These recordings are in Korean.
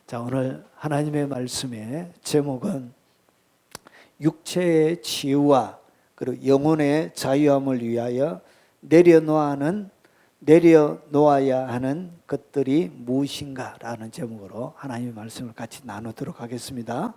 자, 오늘 하나님의 말씀의 제목은 육체의 치유와 그리고 영혼의 자유함을 위하여 내려놓아야 하는 것들이 무엇인가라는 제목으로 하나님의 말씀을 같이 나누도록 하겠습니다.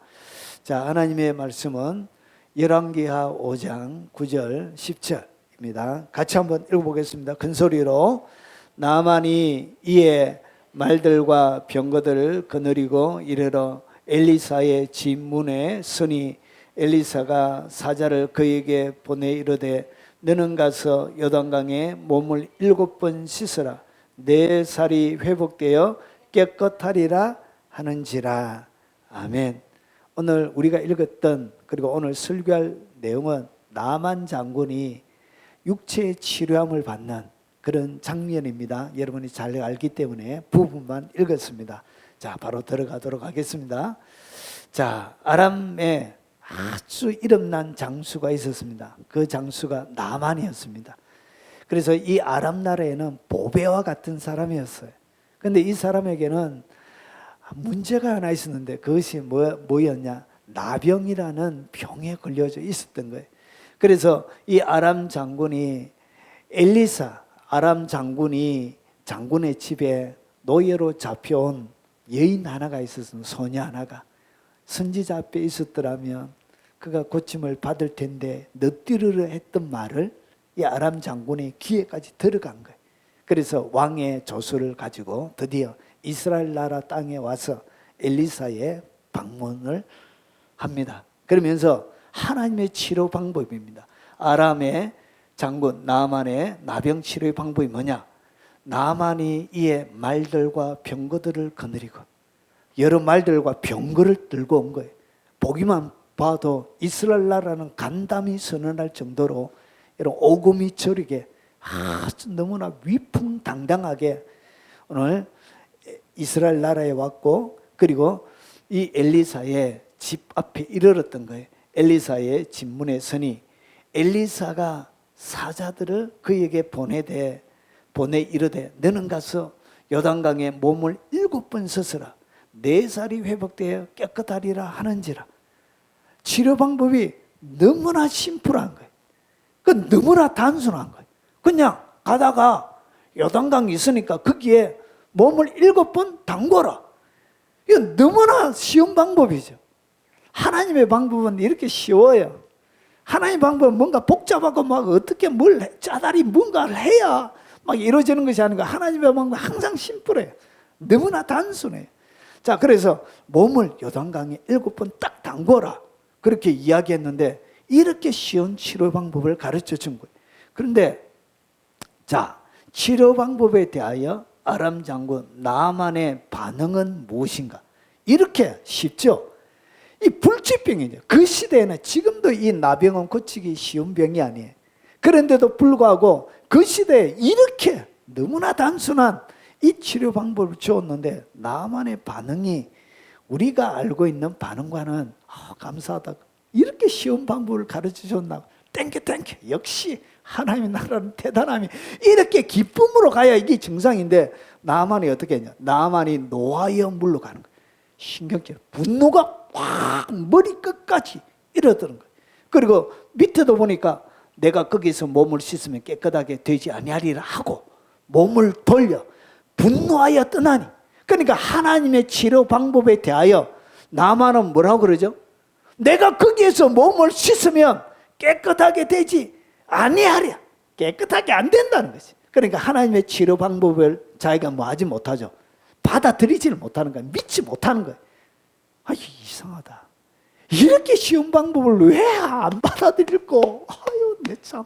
자, 하나님의 말씀은 열왕기하 5장 9절 10절입니다. 같이 한번 읽어보겠습니다. 큰 소리로. 나만이 이에 말들과 병거들을 거느리고 이르러 엘리사의 집 문에 서니 엘리사가 사자를 그에게 보내 이르되 너는 가서 요단강에 몸을 7번 씻으라 내 살이 회복되어 깨끗하리라 하는지라. 아멘. 오늘 우리가 읽었던 그리고 오늘 설교할 내용은 나만 장군이 육체의 치료함을 받는 그런 장면입니다. 여러분이 잘 알기 때문에 부분만 읽었습니다. 자, 바로 들어가도록 하겠습니다. 자, 아람에 아주 이름난 장수가 있었습니다. 그 장수가 나만이었습니다. 그래서 이 아람 나라에는 보배와 같은 사람이었어요. 그런데 이 사람에게는 문제가 하나 있었는데 그것이 뭐였냐? 나병이라는 병에 걸려져 있었던 거예요. 그래서 이 아람 장군이 아람 장군의 집에 노예로 잡혀온 여인 하나가 있었습니다. 소녀 하나가. 선지자 앞에 있었더라면 그가 고침을 받을 텐데 넋두리려 했던 말을 이 아람 장군의 귀에까지 들어간 거예요. 그래서 왕의 조서를 가지고 드디어 이스라엘 나라 땅에 와서 엘리사의 방문을 합니다. 그러면서 하나님의 치료 방법입니다. 아람의 장군 나만의 나병 치료의 방법이 뭐냐? 나만이 이에 말들과 병거들을 거느리고 여러 말들과 병거를 들고 온 거예요. 보기만 봐도 이스라엘 나라는 간담이 선언할 정도로 이런 오금이 저리게 아주 너무나 위풍당당하게 오늘 이스라엘 나라에 왔고, 그리고 이 엘리사의 집 앞에 이르렀던 거예요. 엘리사의 집 문에 서니 엘리사가 사자들을 그에게 보내 이르되 너는 가서 요단강에 몸을 7번 씻으라 내 살이 회복되어 깨끗하리라 하는지라. 치료 방법이 너무나 심플한 거예요. 그 너무나 단순한 거예요. 그냥 가다가 요단강이 있으니까 거기에 몸을 7번 담궈라. 이건 너무나 쉬운 방법이죠. 하나님의 방법은 이렇게 쉬워요. 하나님의 방법은 뭔가 복잡하고 막 어떻게 짜다리 뭔가를 해야 막 이루어지는 것이 아니고 하나님의 방법은 항상 심플해요. 너무나 단순해요. 자, 그래서 몸을 요단강에 7번 딱 담궈라. 그렇게 이야기했는데 이렇게 쉬운 치료 방법을 가르쳐 준 거예요. 그런데 자, 치료 방법에 대하여 아람 장군 나만의 반응은 무엇인가? 이렇게 쉽죠? 이 불치병이죠. 그 시대에는 지금도 이 나병은 고치기 쉬운 병이 아니에요. 그런데도 불구하고 그 시대에 이렇게 너무나 단순한 이 치료 방법을 주었는데 나만의 반응이 우리가 알고 있는 반응과는 감사하다. 이렇게 쉬운 방법을 가르쳐 줬나. 땡큐 역시 하나님의 나라는 대단함이 이렇게 기쁨으로 가야 이게 정상인데 나만이 어떻게 했냐. 나만이 노하여 물러가는 거예요. 신경질 분노가 확 머리 끝까지 이르드는 거예요. 그리고 밑에도 보니까 내가 거기서 몸을 씻으면 깨끗하게 되지 아니하리라 하고 몸을 돌려 분노하여 떠나니. 그러니까 하나님의 치료 방법에 대하여 나만은 뭐라고 그러죠? 내가 거기에서 몸을 씻으면 깨끗하게 되지 아니하랴. 깨끗하게 안 된다는 거지. 그러니까 하나님의 치료 방법을 자기가 뭐 하지 못하죠. 받아들이지를 못하는 거야. 믿지 못하는 거야. 이상하다. 이렇게 쉬운 방법을 왜 안 받아들일까? 내 참.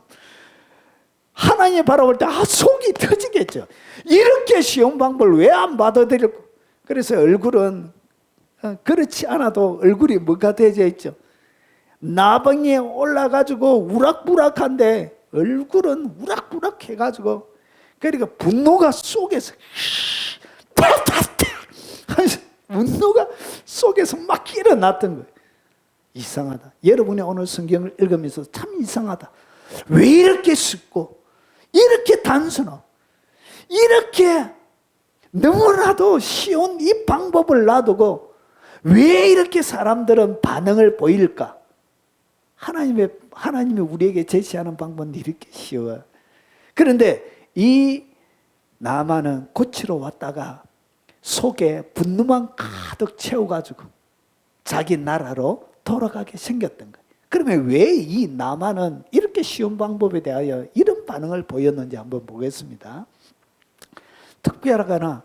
하나님 바라볼 때 속이 터지겠죠. 이렇게 쉬운 방법을 왜 안 받아들일까? 그래서 얼굴은 그렇지 않아도 얼굴이 뭐가 되어 있죠? 나병에 올라가지고 우락부락한데 얼굴은 우락부락 해가지고 그러니까 분노가 속에서 분노가 속에서 막 일어났던 거예요. 이상하다. 여러분이 오늘 성경을 읽으면서 참 이상하다. 왜 이렇게 쉽고 이렇게 단순하고 이렇게 너무나도 쉬운 이 방법을 놔두고 왜 이렇게 사람들은 반응을 보일까? 하나님이 우리에게 제시하는 방법은 이렇게 쉬워요. 그런데 이 나만은 고치러 왔다가 속에 분노만 가득 채워가지고 자기 나라로 돌아가게 생겼던 거예요. 그러면 왜 이 나만은 이렇게 쉬운 방법에 대하여 이런 반응을 보였는지 한번 보겠습니다. 특별하거나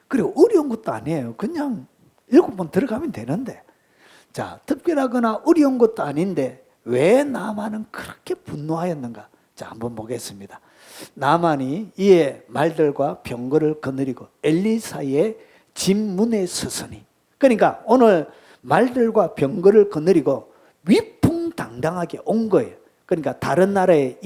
그리고 어려운 것도 아니에요. 그냥 7번 들어가면 되는데, 자, 특별하거나 어려운 것도 아닌데 왜 나만은 그렇게 분노하였는가? 자, 한번 보겠습니다. 나만이 이에 말들과 병거를 거느리고 엘리사의 집 문에 서서니, 그러니까 오늘 말들과 병거를 거느리고 위풍당당하게 온 거예요. 그러니까 다른 나라의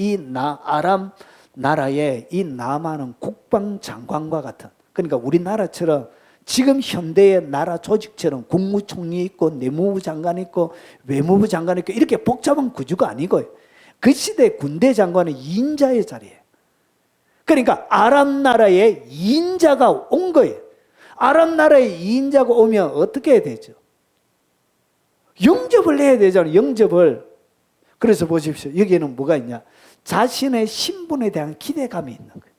아람 나라의 이 나만은 국방장관과 같은, 그러니까 우리나라처럼 지금 현대의 나라 조직처럼 국무총리 있고 내무부 장관 있고 외무부 장관 있고 이렇게 복잡한 구조가 아니고요. 그 시대 군대 장관은 2인자의 자리예요. 그러니까 아람 나라의 2인자가 온 거예요. 아람 나라의 2인자가 오면 어떻게 해야 되죠? 영접을 해야 되잖아요. 영접을. 그래서 보십시오. 여기에는 뭐가 있냐? 자신의 신분에 대한 기대감이 있는 거예요.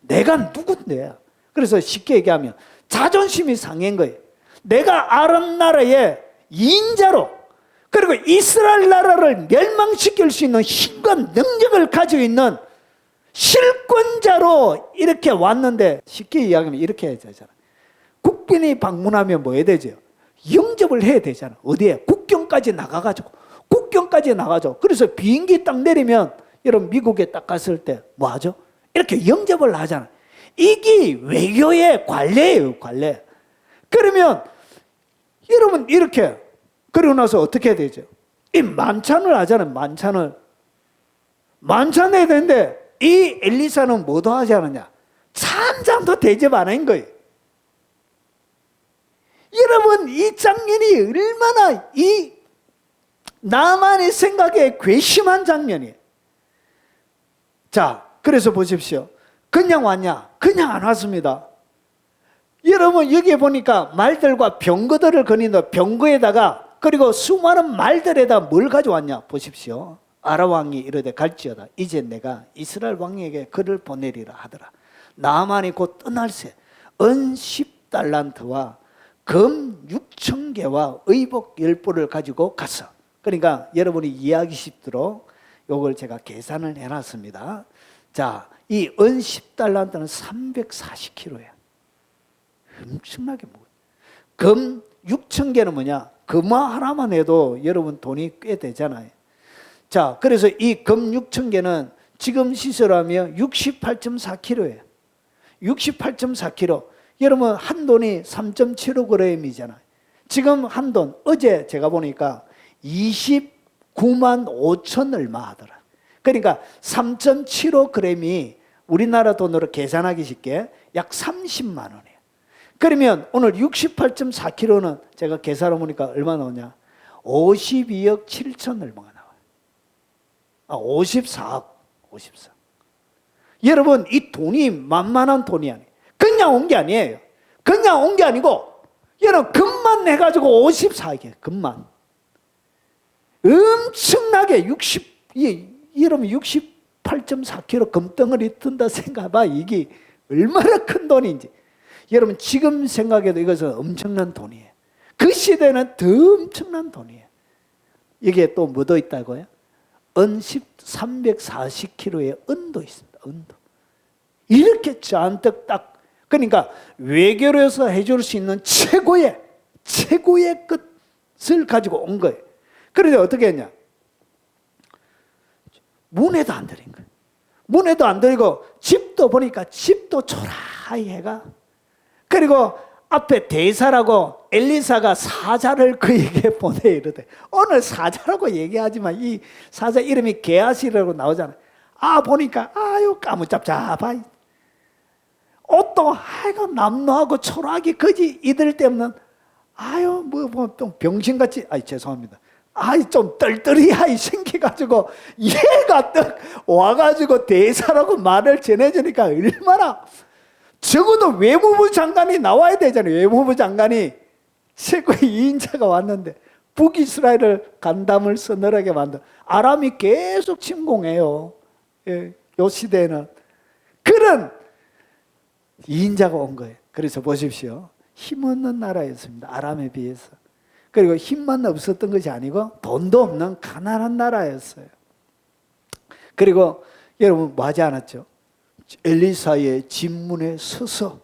내가 누군데? 그래서 쉽게 얘기하면 자존심이 상한 거예요. 내가 아람 나라의 2인자로, 그리고 이스라엘 나라를 멸망시킬 수 있는 힘과 능력을 가지고 있는 실권자로 이렇게 왔는데, 쉽게 이야기하면 이렇게 해야 되잖아요. 국빈이 방문하면 뭐 해야 되죠? 영접을 해야 되잖아. 어디에? 국경까지 나가가지고. 그래서 비행기 딱 내리면, 여러분 미국에 딱 갔을 때 뭐 하죠? 이렇게 영접을 하잖아. 이게 외교의 관례예요, 관례. 그러면 여러분 이렇게, 그러고 나서 어떻게 해야 되죠? 이 만찬을 하잖아요, 만찬을. 만찬해야 되는데 이 엘리사는 뭐도 하지 않느냐? 찬장도 대접 안 한 거예요. 여러분 이 장면이 얼마나 이 나만의 생각에 괘씸한 장면이에요. 자, 그래서 보십시오. 그냥 왔냐? 그냥 안 왔습니다. 여러분 여기에 보니까 말들과 병거들을 거니는 병거에다가, 그리고 수많은 말들에다 뭘 가져왔냐? 보십시오. 아람 왕이 이르되 갈지어다. 이제 내가 이스라엘 왕에게 글을 보내리라 하더라. 나만이 곧 떠날새 은 10달란트와 금 6,000개와 의복 10보를 가지고 갔어. 그러니까 여러분이 이해하기 쉽도록 이걸 제가 계산을 해놨습니다. 자, 이 은 10달란트는 340kg야. 엄청나게 무거워. 금 6,000개는 뭐냐? 금화 하나만 해도 여러분 돈이 꽤 되잖아요. 자, 그래서 이 금 6,000개는 지금 시세로하면 68.4kg예요. 68.4kg. 여러분 한 돈이 3.75g이잖아요. 지금 한 돈, 어제 제가 보니까 29만 5천 얼마 하더라. 그러니까 3.75g이 우리나라 돈으로 계산하기 쉽게 약 30만 원이에요. 그러면 오늘 68.4kg는 제가 계산해 보니까 얼마 나오냐? 52억 7천 얼마가 나와요. 54억. 여러분 이 돈이 만만한 돈이 아니에요. 그냥 온 게 아니에요. 그냥 온 게 아니고, 여러분 금만 해가지고 54억이에요. 금만. 엄청나게 여러분 68.4kg 금덩어리 든다 생각해봐. 이게 얼마나 큰 돈인지. 여러분 지금 생각해도 이것은 엄청난 돈이에요. 그 시대는 더 엄청난 돈이에요. 여기에 또 뭐도 있다고요? 은 340kg의 은도 있습니다. 은도. 이렇게 잔뜩 딱, 그러니까 외교로서 해줄 수 있는 최고의 것을 가지고 온 거예요. 그런데 어떻게 했냐? 문에도 안 들인 거예요. 문에도 안 들이고, 집도 보니까 집도 초라히 해가, 그리고 앞에 대사라고 엘리사가 사자를 그에게 보내 이르되, 오늘 사자라고 얘기하지만 이 사자 이름이 게하시라고 나오잖아요. 보니까 아유 까무잡잡아. 옷도 아이고 남노하고 초라하게 거지 이들 때문에 아유 좀 병신같이, 죄송합니다. 좀 뜰뜰이하이 생겨가지고 얘가 딱 와가지고 대사라고 말을 전해주니까 얼마나 적어도 외무부 장관이 나와야 되잖아요. 외무부 장관이 최고의 2인자가 왔는데 북이스라엘을 간담을 서늘하게 만든, 아람이 계속 침공해요. 예, 요 시대에는 그런 2인자가 온 거예요. 그래서 보십시오. 힘없는 나라였습니다. 아람에 비해서. 그리고 힘만 없었던 것이 아니고 돈도 없는 가난한 나라였어요. 그리고 여러분 뭐 하지 않았죠? 엘리사의 집문에 서서,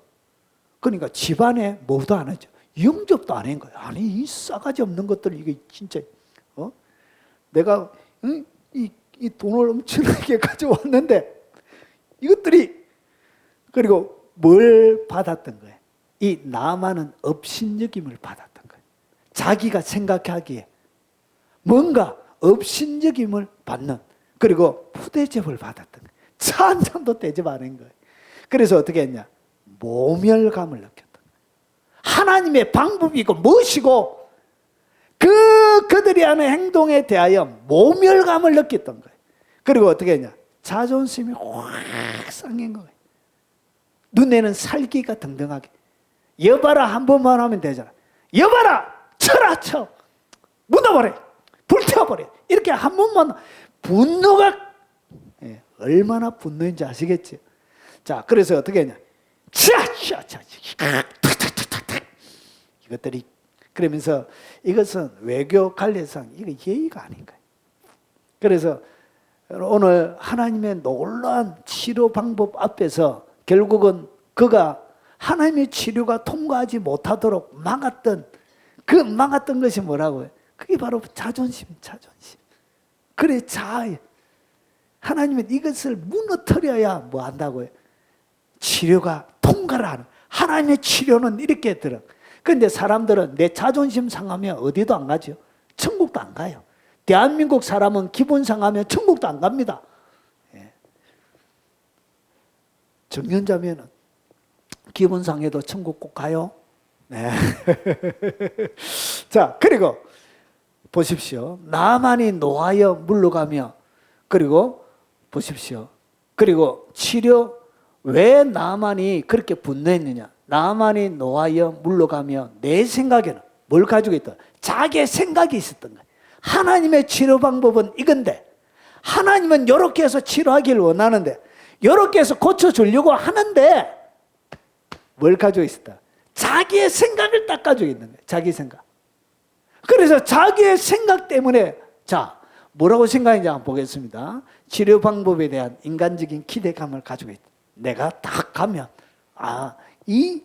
그러니까 집안에 뭐도 안 하죠. 영접도 안 한 거예요. 아니 이 싸가지 없는 것들, 이게 진짜 내가 이 돈을 엄청나게 가져왔는데 이것들이, 그리고 뭘 받았던 거예요? 이 나만은 업신여김을 받았던 거예요. 자기가 생각하기에 뭔가 업신여김을 받는, 그리고 푸대접을 받았던 거예요. 차 한 잔도 대접 안 한 거예요. 그래서 어떻게 했냐? 모멸감을 느꼈던 거예요. 하나님의 방법이고 무엇이고 그들이 하는 행동에 대하여 모멸감을 느꼈던 거예요. 그리고 어떻게 했냐? 자존심이 확 상한 거예요. 눈에는 살기가 등등하게. 여봐라 한 번만 하면 되잖아. 여봐라! 쳐라 쳐! 묻어버려! 불태워버려! 이렇게 한 번만. 분노가 얼마나 분노인지 아시겠지? 자, 그래서 어떻게 했냐? 차차차 이것들이, 그러면서 이것은 외교 관례상 이거 예의가 아닌 거예요. 그래서 오늘 하나님의 놀라운 치료 방법 앞에서 결국은 그가 하나님의 치료가 통과하지 못하도록 막았던 것이 뭐라고요? 그게 바로 자존심. 그래, 자아예요. 하나님은 이것을 무너뜨려야 뭐 한다고요? 치료가 통과를 하는. 하나님의 치료는 이렇게 들어. 그런데 사람들은 내 자존심 상하면 어디도 안 가죠. 천국도 안 가요. 대한민국 사람은 기분 상하면 천국도 안 갑니다. 예. 정년자면은 기분 상해도 천국 꼭 가요. 네. 자, 그리고 보십시오. 나만이 노하여 물러가며, 그리고 보십시오. 그리고 치료, 왜 나만이 그렇게 분노했느냐? 나만이 노하여 물러가며 내 생각에는 뭘 가지고 있다? 자기의 생각이 있었던 거예요. 하나님의 치료 방법은 이건데, 하나님은 이렇게 해서 치료하기를 원하는데, 이렇게 해서 고쳐주려고 하는데, 뭘 가지고 있었다? 자기의 생각을 딱 가지고 있는 거예요. 자기 생각. 그래서 자기의 생각 때문에, 자, 뭐라고 생각했는지 한번 보겠습니다. 치료 방법에 대한 인간적인 기대감을 가지고 있다. 내가 딱 가면, 이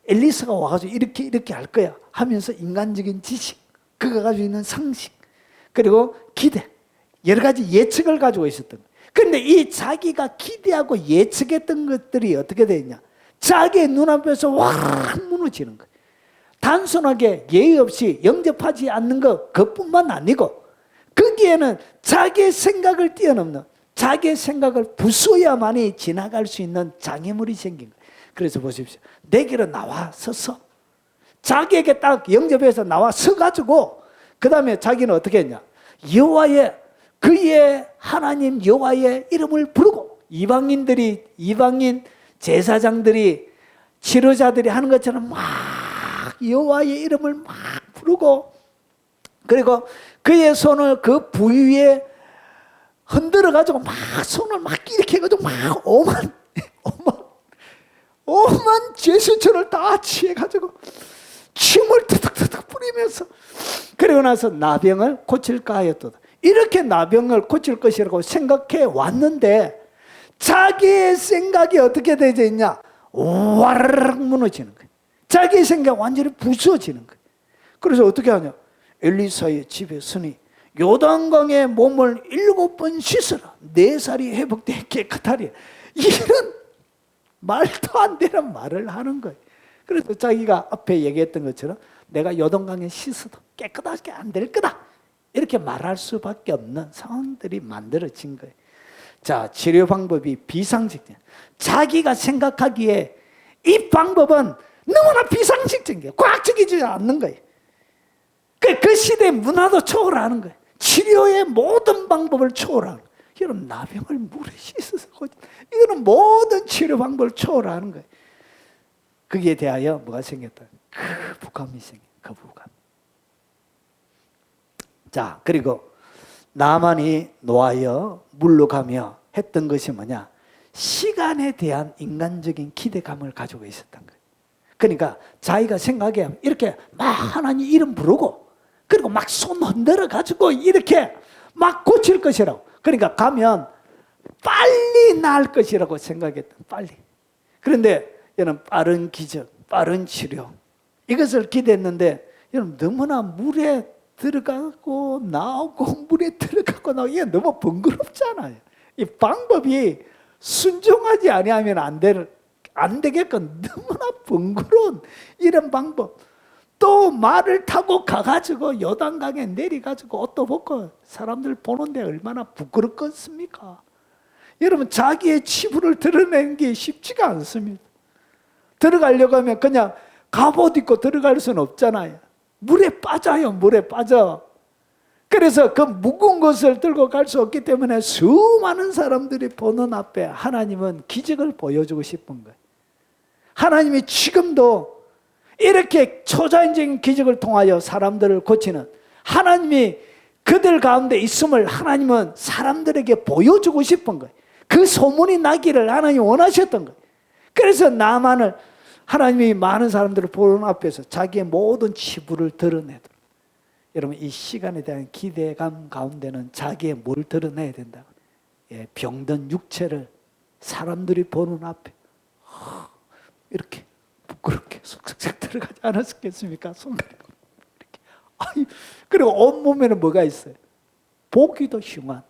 엘리사가 와가지고 이렇게 할 거야 하면서 인간적인 지식, 그가 가지고 있는 상식, 그리고 기대, 여러 가지 예측을 가지고 있었던 거예요. 그런데 이 자기가 기대하고 예측했던 것들이 어떻게 되냐? 자기의 눈앞에서 확 무너지는 거예요. 단순하게 예의 없이 영접하지 않는 그것뿐만 아니고, 거기에는 자기의 생각을 뛰어넘는, 자기의 생각을 부수어야만이 지나갈 수 있는 장애물이 생긴 거예요. 그래서 보십시오. 내 길은 나와 서서, 자기에게 딱 영접해서 나와 서가지고, 그 다음에 자기는 어떻게 했냐? 그의 하나님 여호와의 이름을 부르고, 이방인 제사장들이, 치료자들이 하는 것처럼 막 여호와의 이름을 막 부르고, 그리고 그의 손을 그 부위에 흔들어 가지고 막 손을 막 이렇게 해가지고 막 오만 제수처를 다 취해 가지고 침을 탁탁탁 뿌리면서, 그리고 나서 나병을 고칠까 하였도다. 이렇게 나병을 고칠 것이라고 생각해 왔는데, 자기의 생각이 어떻게 되어 있냐? 와르르 무너지는 거예요. 자기의 생각 완전히 부서지는 거예요. 그래서 어떻게 하냐? 엘리사의 집에 서니 요단강에 몸을 7번 씻으라. 4살이 회복돼 깨끗하리. 이런 말도 안 되는 말을 하는 거예요. 그래서 자기가 앞에 얘기했던 것처럼 내가 요단강에 씻어도 깨끗하게 안 될 거다, 이렇게 말할 수밖에 없는 상황들이 만들어진 거예요. 자, 치료 방법이 비상식적. 자기가 생각하기에 이 방법은 너무나 비상식적인 거예요. 과학적이지 않는 거예요. 그 시대의 문화도 초월하는 거예요. 치료의 모든 방법을 초월하는 거예요. 여러분, 나병을 물에 씻어서, 이거는 모든 치료 방법을 초월하는 거예요. 거기에 대하여 뭐가 생겼다? 거부감이 생겨. 거부감. 자, 그리고 나만이 노하여 물러가며 했던 것이 뭐냐? 시간에 대한 인간적인 기대감을 가지고 있었던 거예요. 그러니까 자기가 생각에 이렇게 막 하나님 이름 부르고 그리고 막 손 흔들어 가지고 이렇게 막 고칠 것이라고. 그러니까 가면 빨리 나을 것이라고 생각했던, 빨리. 그런데 여러분, 빠른 기적, 빠른 치료, 이것을 기대했는데 여러분, 너무나 물에 들어가고 나오고 물에 들어가고 나오고 이게 너무 번거롭잖아요. 이 방법이 순종하지 아니하면 안 되게끔 너무나 번거로운 이런 방법. 또 말을 타고 가가지고 요단강에 내려가지고 옷도 벗고 사람들 보는데 얼마나 부끄럽겠습니까? 여러분, 자기의 치부를 드러내는 게 쉽지가 않습니다. 들어가려고 하면 그냥 갑옷 입고 들어갈 수는 없잖아요. 물에 빠져요. 물에 빠져. 그래서 그 무거운 것을 들고 갈 수 없기 때문에 수많은 사람들이 보는 앞에 하나님은 기적을 보여주고 싶은 거예요. 하나님이 지금도 이렇게 초자연적인 기적을 통하여 사람들을 고치는, 하나님이 그들 가운데 있음을 하나님은 사람들에게 보여주고 싶은 거예요. 그 소문이 나기를 하나님이 원하셨던 거예요. 그래서 나만을 하나님이 많은 사람들을 보는 앞에서 자기의 모든 치부를 드러내도록. 여러분, 이 시간에 대한 기대감 가운데는 자기의 뭘 드러내야 된다? 병든 육체를 사람들이 보는 앞에 이렇게 부끄럽게 쏙쏙 들어가지 않았겠습니까? 손가락 이렇게. 그리고 온몸에는 뭐가 있어요? 보기도 흉한,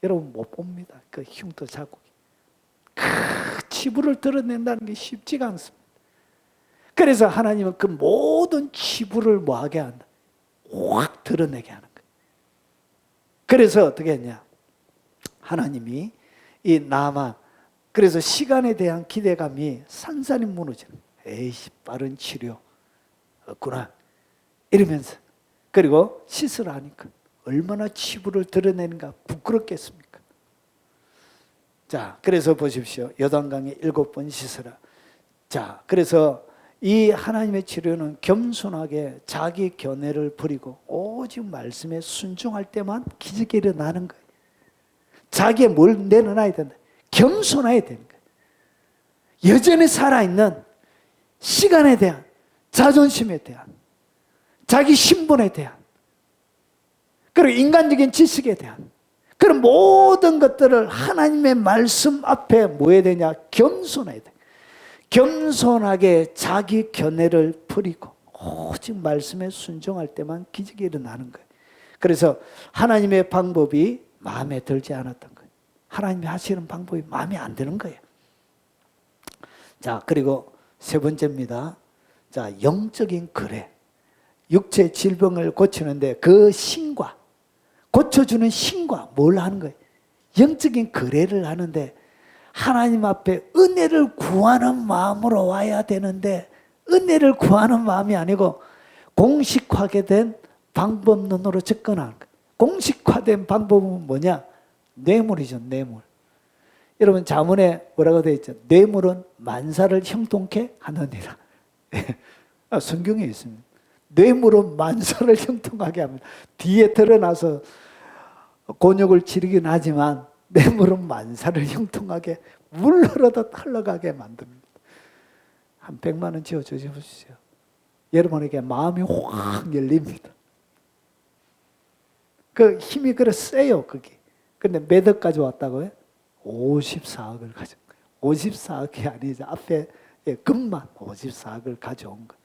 여러분 못 봅니다. 그 흉터 자국이. 치부를 드러낸다는 게 쉽지가 않습니다. 그래서 하나님은 그 모든 치부를 뭐하게 한다? 확 드러내게 하는 거예요. 그래서 어떻게 했냐? 하나님이 이 나만, 그래서 시간에 대한 기대감이 산산이 무너지는 거예요. 에이씨, 빠른 치료 없구나 이러면서. 그리고 씻으라 하니까 얼마나 치부를 드러내는가 부끄럽겠습니까? 자, 그래서 보십시오. 요단강에 7번 씻으라. 자, 그래서 이 하나님의 치료는 겸손하게 자기 견해를 버리고 오직 말씀에 순종할 때만 기적이 일어나는 거예요. 자기의 뭘 내려놔야 된다. 겸손해야 되는 거예요. 여전히 살아있는 시간에 대한, 자존심에 대한, 자기 신분에 대한, 그리고 인간적인 지식에 대한 그런 모든 것들을 하나님의 말씀 앞에 뭐 해야 되냐? 겸손해야 돼. 겸손하게 자기 견해를 버리고 오직 말씀에 순종할 때만 기적이 일어나는 거예요. 그래서 하나님의 방법이 마음에 들지 않았던 거예요. 하나님이 하시는 방법이 마음에 안 드는 거예요. 자, 그리고 세 번째입니다. 자, 영적인 거래. 육체 질병을 고치는데 그 신과, 고쳐주는 신과 뭘 하는 거예요? 영적인 거래를 하는데 하나님 앞에 은혜를 구하는 마음으로 와야 되는데 은혜를 구하는 마음이 아니고 공식화된 방법론으로 접근하는 거예요. 공식화된 방법은 뭐냐? 뇌물이죠, 뇌물. 여러분, 자문에 뭐라고 되어 있죠? 뇌물은 만사를 형통케 하느니라. 성경에 있습니다. 뇌물은 만사를 형통하게 합니다. 뒤에 드러나서 곤욕을 치르긴 하지만 뇌물은 만사를 형통하게 물 흘러도 흘러가게 만듭니다. 한 100만 원 지어주십시오. 여러분에게 마음이 확 열립니다. 그 힘이 그래 세요, 그게. 근데 몇 억까지 왔다고요? 54억을 가져온 거예요. 54억이 아니죠. 앞에 금만 54억을 가져온 거예요.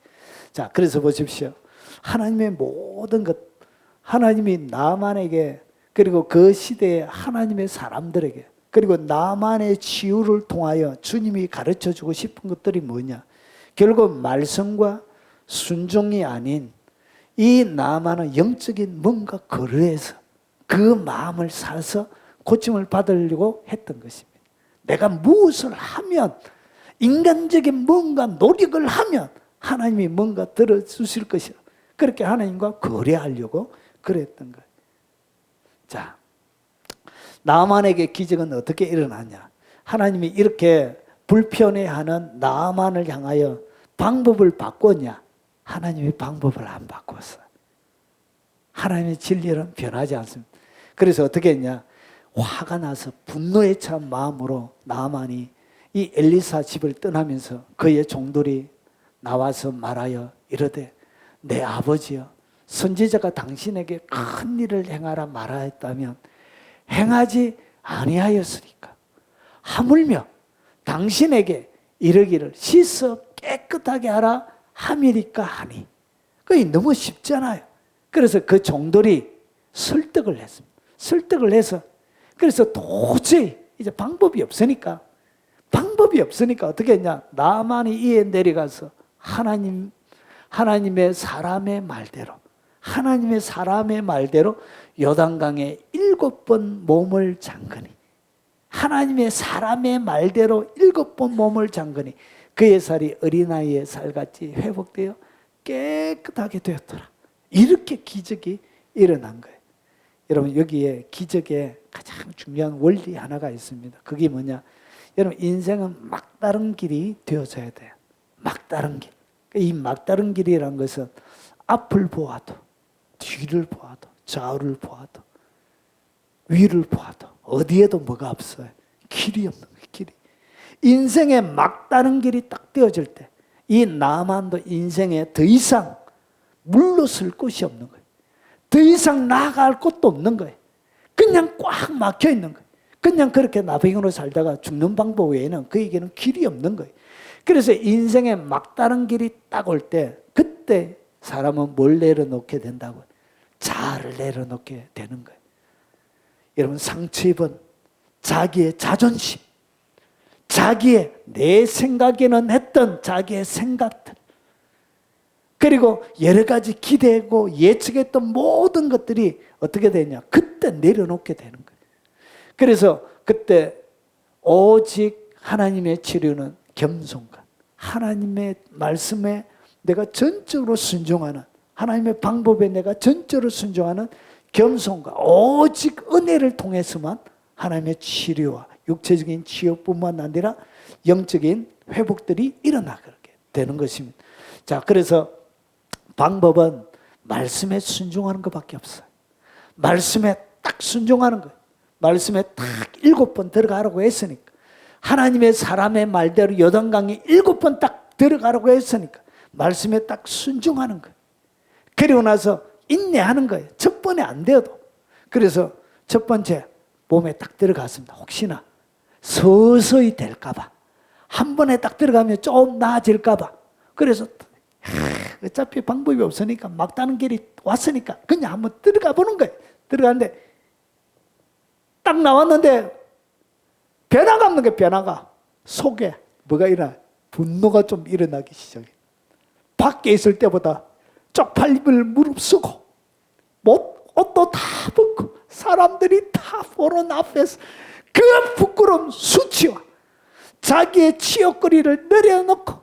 자, 그래서 보십시오. 하나님의 모든 것, 하나님이 나만에게, 그리고 그 시대의 하나님의 사람들에게, 그리고 나만의 치유를 통하여 주님이 가르쳐주고 싶은 것들이 뭐냐? 결국 말씀과 순종이 아닌 이 나만은 영적인 뭔가 거래해서 그 마음을 사서 고침을 받으려고 했던 것입니다. 내가 무엇을 하면, 인간적인 뭔가 노력을 하면 하나님이 뭔가 들어주실 것이라, 그렇게 하나님과 거래하려고 그랬던 거예요. 자, 나만에게 기적은 어떻게 일어나냐? 하나님이 이렇게 불편해하는 나만을 향하여 방법을 바꿨냐? 하나님이 방법을 안 바꿨어요. 하나님의 진리는 변하지 않습니다. 그래서 어떻게 했냐? 화가 나서 분노에 찬 마음으로 나아만이 이 엘리사 집을 떠나면서 그의 종들이 나와서 말하여 이르되 내 아버지여 선지자가 당신에게 큰 일을 행하라 말하였다면 행하지 아니하였으니까 하물며 당신에게 이르기를 씻어 깨끗하게 하라 함이니까 하니. 그게 너무 쉽잖아요. 그래서 그 종들이 설득을 했습니다. 설득을 해서 그래서 도저히 이제 방법이 없으니까 어떻게 했냐? 나만이 이에 내려가서 하나님의 사람의 말대로 요단강에 7번 몸을 잠그니 하나님의 사람의 말대로 7번 몸을 잠그니 그의 살이 어린아이의 살같이 회복되어 깨끗하게 되었더라. 이렇게 기적이 일어난 거예요. 여러분 여기에 기적의 가장 중요한 원리 하나가 있습니다. 그게 뭐냐? 여러분 인생은 막다른 길이 되어져야 돼요. 막다른 길. 이 막다른 길이라는 것은 앞을 보아도 뒤를 보아도 좌우를 보아도 위를 보아도 어디에도 뭐가 없어요. 길이 없는 거예요. 길이. 인생의 막다른 길이 딱 되어질 때 이 나만도 인생에 더 이상 물러설 곳이 없는 거예요. 더 이상 나아갈 곳도 없는 거예요. 그냥 꽉 막혀 있는 거예요. 그냥 그렇게 나병으로 살다가 죽는 방법 외에는 그에게는 길이 없는 거예요. 그래서 인생의 막다른 길이 딱 올 때 그때 사람은 뭘 내려놓게 된다고요? 자아를 내려놓게 되는 거예요. 여러분 상처 입은 자기의 자존심, 자기의 내 생각에는 했던 자기의 생각들, 그리고 여러 가지 기대고 예측했던 모든 것들이 어떻게 되냐? 그때 내려놓게 되는 거예요. 그래서 그때 오직 하나님의 치료는 겸손과 하나님의 말씀에 내가 전적으로 순종하는, 하나님의 방법에 내가 전적으로 순종하는 겸손과 오직 은혜를 통해서만 하나님의 치료와 육체적인 치유뿐만 아니라 영적인 회복들이 일어나게 되는 것입니다. 자, 그래서 방법은 말씀에 순종하는 것밖에 없어요. 말씀에 딱 순종하는 거예요. 말씀에 딱 7번 들어가라고 했으니까, 하나님의 사람의 말대로 요단강에 7번 딱 들어가라고 했으니까 말씀에 딱 순종하는 거예요. 그리고 나서 인내하는 거예요. 첫 번에 안 돼도. 그래서 첫 번째 몸에 딱 들어갔습니다. 혹시나 서서히 될까 봐, 한 번에 딱 들어가면 좀 나아질까 봐. 그래서 어차피 방법이 없으니까 막다른 길이 왔으니까 그냥 한번 들어가 보는 거예요. 들어갔는데 딱 나왔는데 변화가 없는 거예요. 변화가. 속에 뭐가 일어나? 분노가 좀 일어나기 시작해. 밖에 있을 때보다 쪽팔림을 무릅쓰고 옷도 다 벗고 사람들이 다 보는 앞에서 그 부끄러움 수치와 자기의 치욕거리를 내려놓고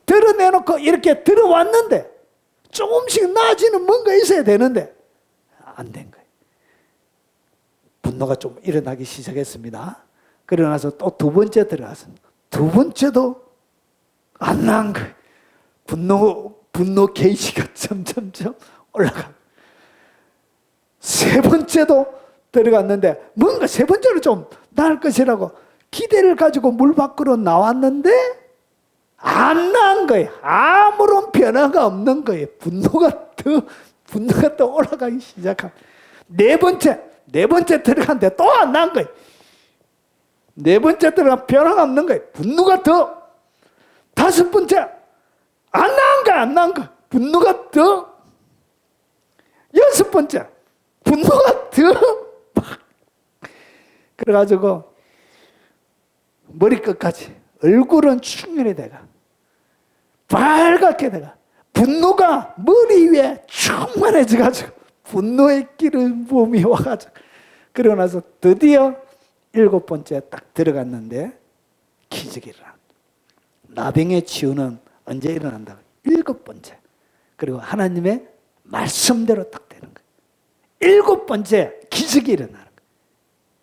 드러내놓고 이렇게 들어왔는데 조금씩 나아지는 뭔가 있어야 되는데 안 된 거예요. 분노가 좀 일어나기 시작했습니다. 그러고 나서 또 두 번째 들어갔습니다. 두 번째도 안 나은 거예요. 분노 게이지가 점점점 올라가. 세 번째도 들어갔는데 뭔가 세 번째로 좀 나을 것이라고 기대를 가지고 물 밖으로 나왔는데 안 나은 거예요. 아무런 변화가 없는 거예요. 분노가 더 올라가기 시작한. 네 번째 들어갔는데 또 안 나은 거예요. 네 번째 들어가면 변화가 없는 거예요. 분노가 더. 다섯 번째 안 나은 거예요. 분노가 더. 여섯 번째 분노가 더. 그래가지고 머리끝까지 얼굴은 충혈이 돼가 빨갛게 돼가 분노가 머리 위에 충만해져가지고 분노의 기름부음이 와가지고 그러고 나서 드디어 7번째 딱 들어갔는데 기적이 일어난다. 나병의 치유는 언제 일어난다? 7번째. 그리고 하나님의 말씀대로 딱 되는 거예요. 7번째 기적이 일어나는 거예요.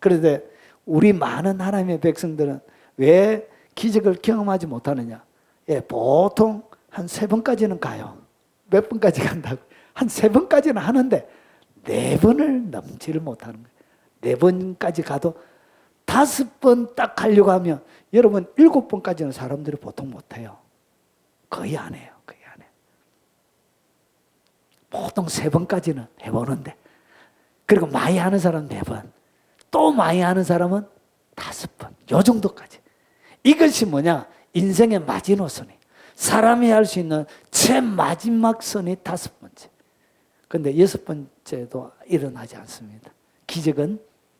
그런데 우리 많은 하나님의 백성들은 왜 기적을 경험하지 못하느냐? 예, 보통 한 3번까지는 가요. 몇 번까지 간다고? 한 3번까지는 하는데 4번을 넘지를 못하는 거예요. 4번까지 가도 5번 딱 하려고 하면 여러분 7번까지는 사람들이 보통 못해요. 거의 안 해요. 거의 안 해요. 보통 3번까지는 해보는데, 그리고 많이 하는 사람은 4번, 또 많이 하는 사람은 5번, 요 정도까지. 이것이 뭐냐? 인생의 마지노선이, 사람이 할 수 있는 제일 마지막 선이 5번째. 근데 6번째도 일어나지 않습니다. 기적은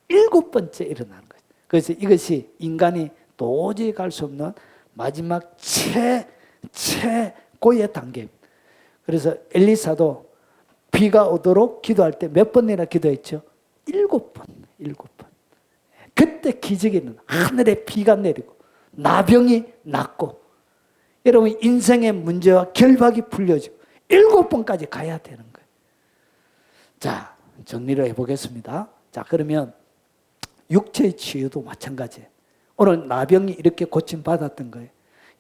7번째 일어나는 거죠. 그래서 이것이 인간이 도저히 갈 수 없는 마지막 최고의 단계입니다. 그래서 엘리사도 비가 오도록 기도할 때 몇 번이나 기도했죠? 7번. 그때 기적이 일어나. 하늘에 비가 내리고 나병이 낫고, 여러분 인생의 문제와 결박이 풀려지고 7번까지 가야 되는 거예요. 자, 정리를 해보겠습니다. 자, 그러면 육체의 치유도 마찬가지예요. 오늘 나병이 이렇게 고침받았던 거예요.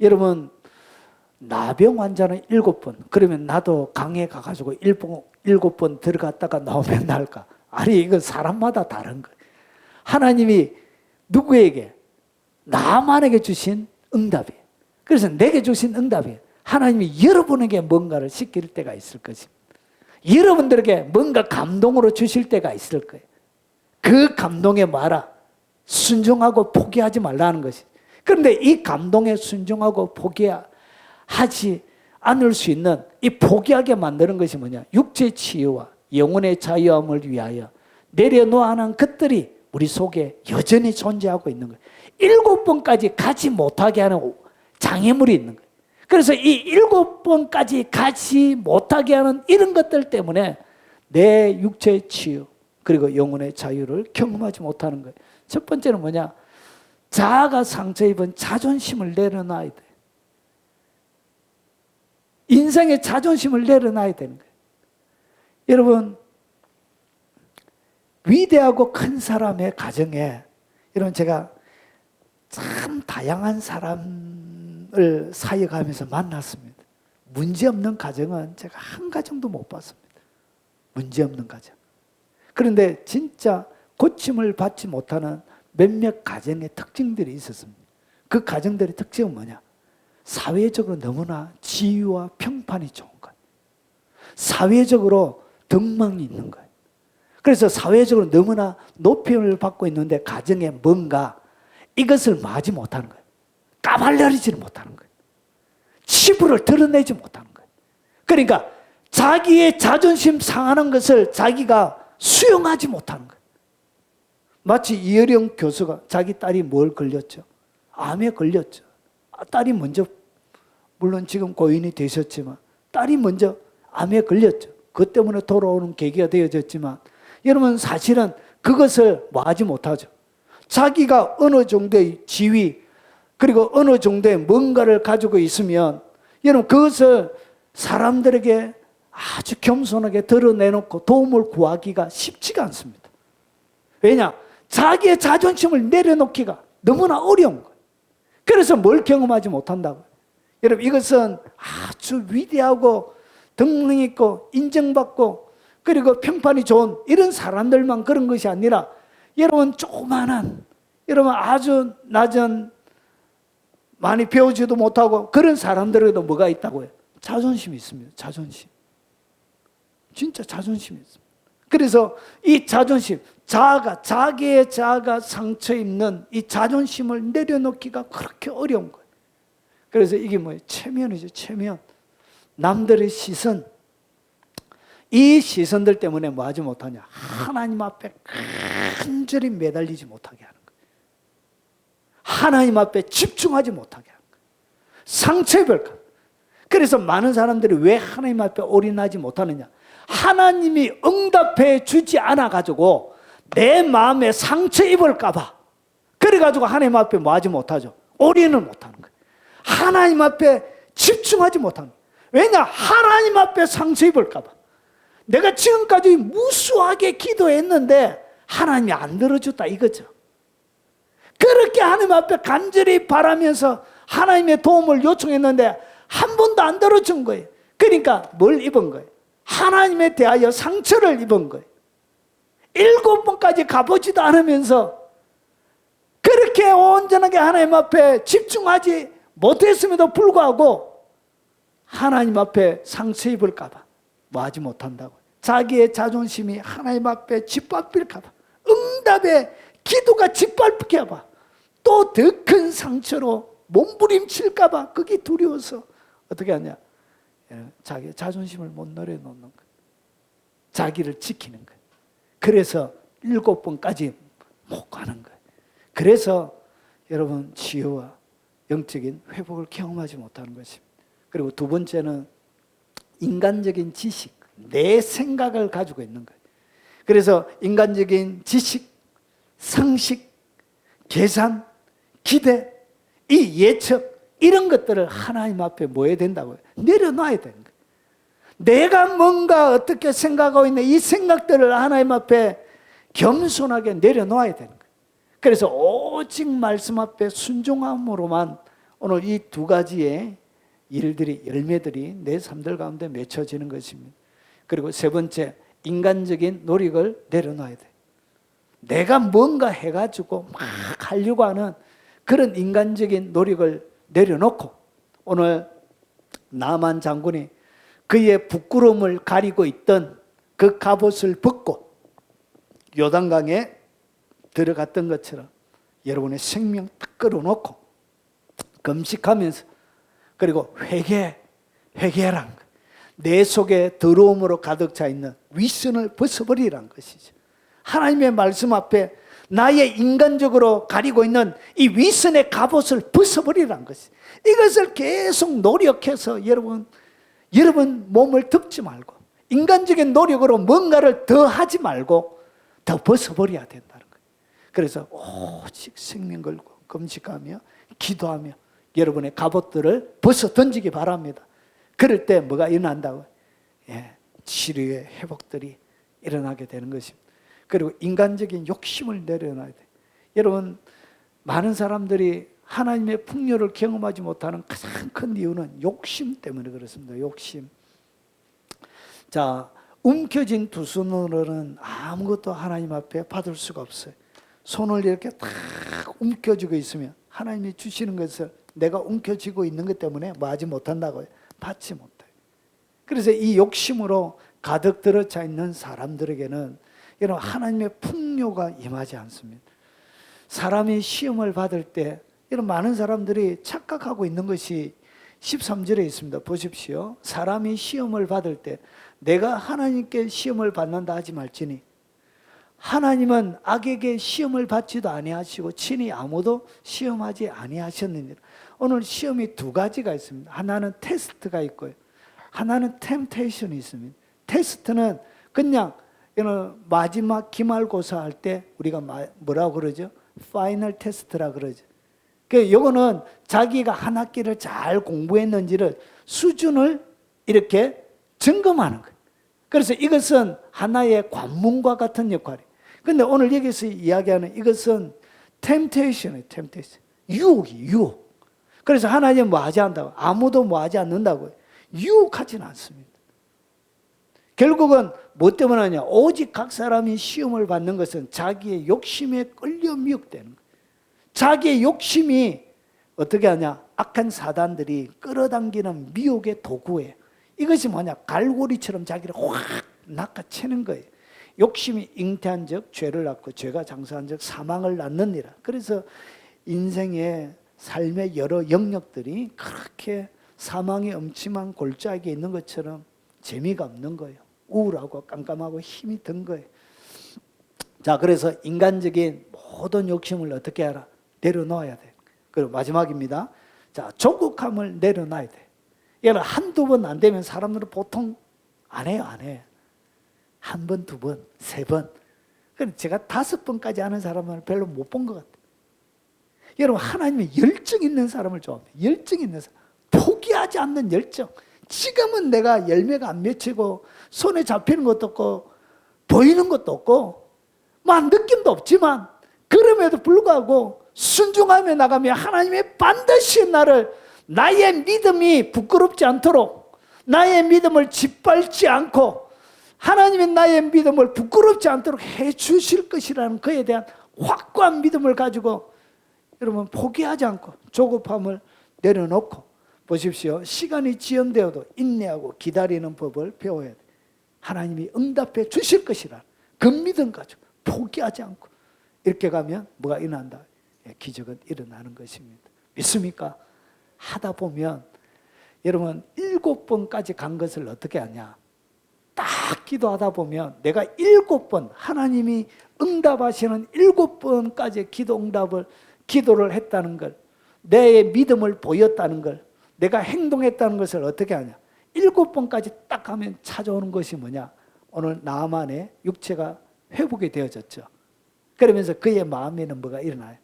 여러분 나병 환자는 7번, 그러면 나도 강에 가가지고 7번 들어갔다가 나오면 날까? 아니, 이건 사람마다 다른 거예요. 하나님이 누구에게? 나만에게 주신 응답이에요. 그래서 내게 주신 응답이에요. 하나님이 여러분에게 뭔가를 시킬 때가 있을 것입니다. 여러분들에게 뭔가 감동으로 주실 때가 있을 거예요. 그 감동에 말아 순종하고 포기하지 말라는 것이. 그런데 이 감동에 순종하고 포기하지 않을 수 있는 이 포기하게 만드는 것이 뭐냐? 육체의 치유와 영혼의 자유함을 위하여 내려놓아 하는 것들이 우리 속에 여전히 존재하고 있는 거예요. 7번까지 가지 못하게 하는 장애물이 있는 거예요. 그래서 이 7번까지 가지 못하게 하는 이런 것들 때문에 내 육체의 치유 그리고 영혼의 자유를 경험하지 못하는 거예요. 첫 번째는 뭐냐? 자아가 상처 입은 자존심을 내려놔야 돼. 인생의 자존심을 내려놔야 되는 거예요. 여러분, 위대하고 큰 사람의 가정에, 여러분 제가 참 다양한 사람을 사역하면서 만났습니다. 문제없는 가정은 제가 한 가정도 못 봤습니다. 문제없는 가정. 그런데 진짜 고침을 받지 못하는 몇몇 가정의 특징들이 있었습니다. 그 가정들의 특징은 뭐냐? 사회적으로 너무나 지위와 평판이 좋은 거예요. 사회적으로 덕망이 있는 거예요. 그래서 사회적으로 너무나 높임을 받고 있는데 가정에 뭔가 이것을 마지 못하는 거예요. 까발려지지 못하는 거예요. 치부를 드러내지 못하는 거예요. 그러니까 자기의 자존심 상하는 것을 자기가 수용하지 못하는 거예요. 마치 이혜령 교수가 자기 딸이 뭘 걸렸죠? 암에 걸렸죠. 딸이 먼저, 물론 지금 고인이 되셨지만 딸이 먼저 암에 걸렸죠. 그것 때문에 돌아오는 계기가 되어졌지만, 여러분 사실은 그것을 뭐하지 못하죠. 자기가 어느 정도의 지위 그리고 어느 정도의 뭔가를 가지고 있으면 여러분 그것을 사람들에게 아주 겸손하게 드러내놓고 도움을 구하기가 쉽지가 않습니다. 왜냐? 자기의 자존심을 내려놓기가 너무나 어려운 거예요. 그래서 뭘 경험하지 못한다고요? 여러분 이것은 아주 위대하고 덕망 있고 인정받고 그리고 평판이 좋은 이런 사람들만 그런 것이 아니라, 여러분 조그마한, 여러분 아주 낮은, 많이 배우지도 못하고 그런 사람들에도 뭐가 있다고요? 자존심이 있습니다. 자존심. 진짜 자존심이 있습니다. 그래서 이 자존심, 자아가, 자기의 자아가 상처 입는 이 자존심을 내려놓기가 그렇게 어려운 거예요. 그래서 이게 뭐예요? 체면이죠. 체면. 남들의 시선, 이 시선들 때문에 뭐 하지 못하냐? 하나님 앞에 간절히 매달리지 못하게 하는 거예요. 하나님 앞에 집중하지 못하게 하는 거예요. 상처입을까? 그래서 많은 사람들이 왜 하나님 앞에 올인하지 못하느냐? 하나님이 응답해 주지 않아가지고 내 마음에 상처 입을까봐 그래가지고 하나님 앞에 뭐 하지 못하죠? 올인을 못하는 거예요. 하나님 앞에 집중하지 못하는 거예요. 왜냐? 하나님 앞에 상처 입을까봐. 내가 지금까지 무수하게 기도했는데 하나님이 안 들어줬다 이거죠. 그렇게 하나님 앞에 간절히 바라면서 하나님의 도움을 요청했는데 한 번도 안 들어준 거예요. 그러니까 뭘 입은 거예요? 하나님에 대하여 상처를 입은 거예요. 7번까지 가보지도 않으면서 그렇게 온전하게 하나님 앞에 집중하지 못했음에도 불구하고 하나님 앞에 상처 입을까 봐 뭐하지 못한다고. 자기의 자존심이 하나님 앞에 짓밟힐까 봐, 응답의 기도가 짓밟힐까 봐, 또 더 큰 상처로 몸부림칠까 봐 그게 두려워서 어떻게 하냐, 자기의 자존심을 못 내려놓는 거예요. 자기를 지키는 거예요. 그래서 7번까지 못 가는 거예요. 그래서 여러분 치유와 영적인 회복을 경험하지 못하는 것입니다. 그리고 두 번째는 인간적인 지식, 내 생각을 가지고 있는 거예요. 그래서 인간적인 지식, 상식, 계산, 기대, 이 예측, 이런 것들을 하나님 앞에 뭐 해야 된다고요? 내려놔야 되는 거예요. 내가 뭔가 어떻게 생각하고 있는 이 생각들을 하나님 앞에 겸손하게 내려놓아야 되는 거예요. 그래서 오직 말씀 앞에 순종함으로만 오늘 이 두 가지의 일들이, 열매들이 내 삶들 가운데 맺혀지는 것입니다. 그리고 세 번째, 인간적인 노력을 내려놔야 돼. 내가 뭔가 해가지고 막 하려고 하는 그런 인간적인 노력을 내려놓고, 오늘 나만 장군이 그의 부끄러움을 가리고 있던 그 갑옷을 벗고 요단강에 들어갔던 것처럼 여러분의 생명 딱 끌어놓고 금식하면서, 그리고 회개하라는 거예요. 내 속에 더러움으로 가득 차 있는 위선을 벗어버리라는 것이죠. 하나님의 말씀 앞에 나의 인간적으로 가리고 있는 이 위선의 갑옷을 벗어버리라는 것이죠. 이것을 계속 노력해서 여러분 몸을 덮지 말고 인간적인 노력으로 뭔가를 더 하지 말고 더 벗어버려야 된다는 거예요. 그래서 오직 생명 걸고 금식하며 기도하며 여러분의 갑옷들을 벗어 던지기 바랍니다. 그럴 때 뭐가 일어난다고요? 치료의 회복들이 일어나게 되는 것입니다. 그리고 인간적인 욕심을 내려놔야 돼요. 여러분, 많은 사람들이 하나님의 풍요를 경험하지 못하는 가장 큰 이유는 욕심 때문에 그렇습니다. 욕심. 자, 움켜진 두 손으로는 아무것도 하나님 앞에 받을 수가 없어요. 손을 이렇게 딱 움켜쥐고 있으면 하나님이 주시는 것을 내가 움켜쥐고 있는 것 때문에 뭐 하지 못한다고요? 받지 못해요. 그래서 이 욕심으로 가득 들어차 있는 사람들에게는 여러분 하나님의 풍요가 임하지 않습니다. 사람이 시험을 받을 때 이런 많은 사람들이 착각하고 있는 것이 13절에 있습니다. 보십시오. 사람이 시험을 받을 때 내가 하나님께 시험을 받는다 하지 말지니 하나님은 악에게 시험을 받지도 아니하시고 친히 아무도 시험하지 아니하셨느니라. 오늘 시험이 두 가지가 있습니다. 하나는 테스트가 있고요. 하나는 템테이션이 있습니다. 테스트는 그냥 마지막 기말고사 할 때 우리가 뭐라고 그러죠? 파이널 테스트라 그러죠. 이거는 자기가 한 학기를 잘 공부했는지를 수준을 이렇게 점검하는 거예요. 그래서 이것은 하나의 관문과 같은 역할이에요. 그런데 오늘 여기서 이야기하는 이것은 템테이션이에요. 템테이션. 유혹. 그래서 하나님은 뭐 하지 않는다고? 아무도 뭐 하지 않는다고요. 유혹하지는 않습니다. 결국은 뭐 때문에 하냐? 오직 각 사람이 시험을 받는 것은 자기의 욕심에 끌려 미혹되는 거예요. 자기의 욕심이 어떻게 하냐? 악한 사단들이 끌어당기는 미혹의 도구예요. 이것이 뭐냐? 갈고리처럼 자기를 확 낚아채는 거예요. 욕심이 잉태한 적 죄를 낳고 죄가 장사한 적 사망을 낳느니라. 그래서 인생의 삶의 여러 영역들이 그렇게 사망의 음침한 골짜기에 있는 것처럼 재미가 없는 거예요. 우울하고 깜깜하고 힘이 든 거예요. 자, 그래서 인간적인 모든 욕심을 어떻게 하라? 내려놓아야 돼. 그리고 마지막입니다. 자, 조급함을 내려놔야 돼. 얘는 한두 번 안 되면 사람들은 보통 안 해요. 한 번, 두 번, 세 번. 그런데 제가 5번까지 하는 사람을 별로 못 본 것 같아요. 여러분, 하나님의 열정 있는 사람을 좋아합니다. 열정 있는 사람. 포기하지 않는 열정. 지금은 내가 열매가 안 맺히고 손에 잡히는 것도 없고 보이는 것도 없고 느낌도 없지만 그럼에도 불구하고 순종하며 나가며 하나님이 반드시 나를 나의 믿음이 부끄럽지 않도록, 나의 믿음을 짓밟지 않고 하나님이 나의 믿음을 부끄럽지 않도록 해 주실 것이라는 그에 대한 확고한 믿음을 가지고 여러분 포기하지 않고 조급함을 내려놓고 보십시오. 시간이 지연되어도 인내하고 기다리는 법을 배워야 돼. 하나님이 응답해 주실 것이라 그 믿음 가지고 포기하지 않고 이렇게 가면 뭐가 일어난다? 기적은 일어나는 것입니다. 믿습니까? 하다 보면 여러분 7번까지 간 것을 어떻게 하냐? 딱 기도하다 보면 내가 7번 하나님이 응답하시는 7번까지 기도를 했다는 걸, 내 믿음을 보였다는 걸, 내가 행동했다는 것을 어떻게 하냐? 7번까지 딱 하면 찾아오는 것이 뭐냐? 오늘 나만의 육체가 회복이 되어졌죠. 그러면서 그의 마음에는 뭐가 일어나요?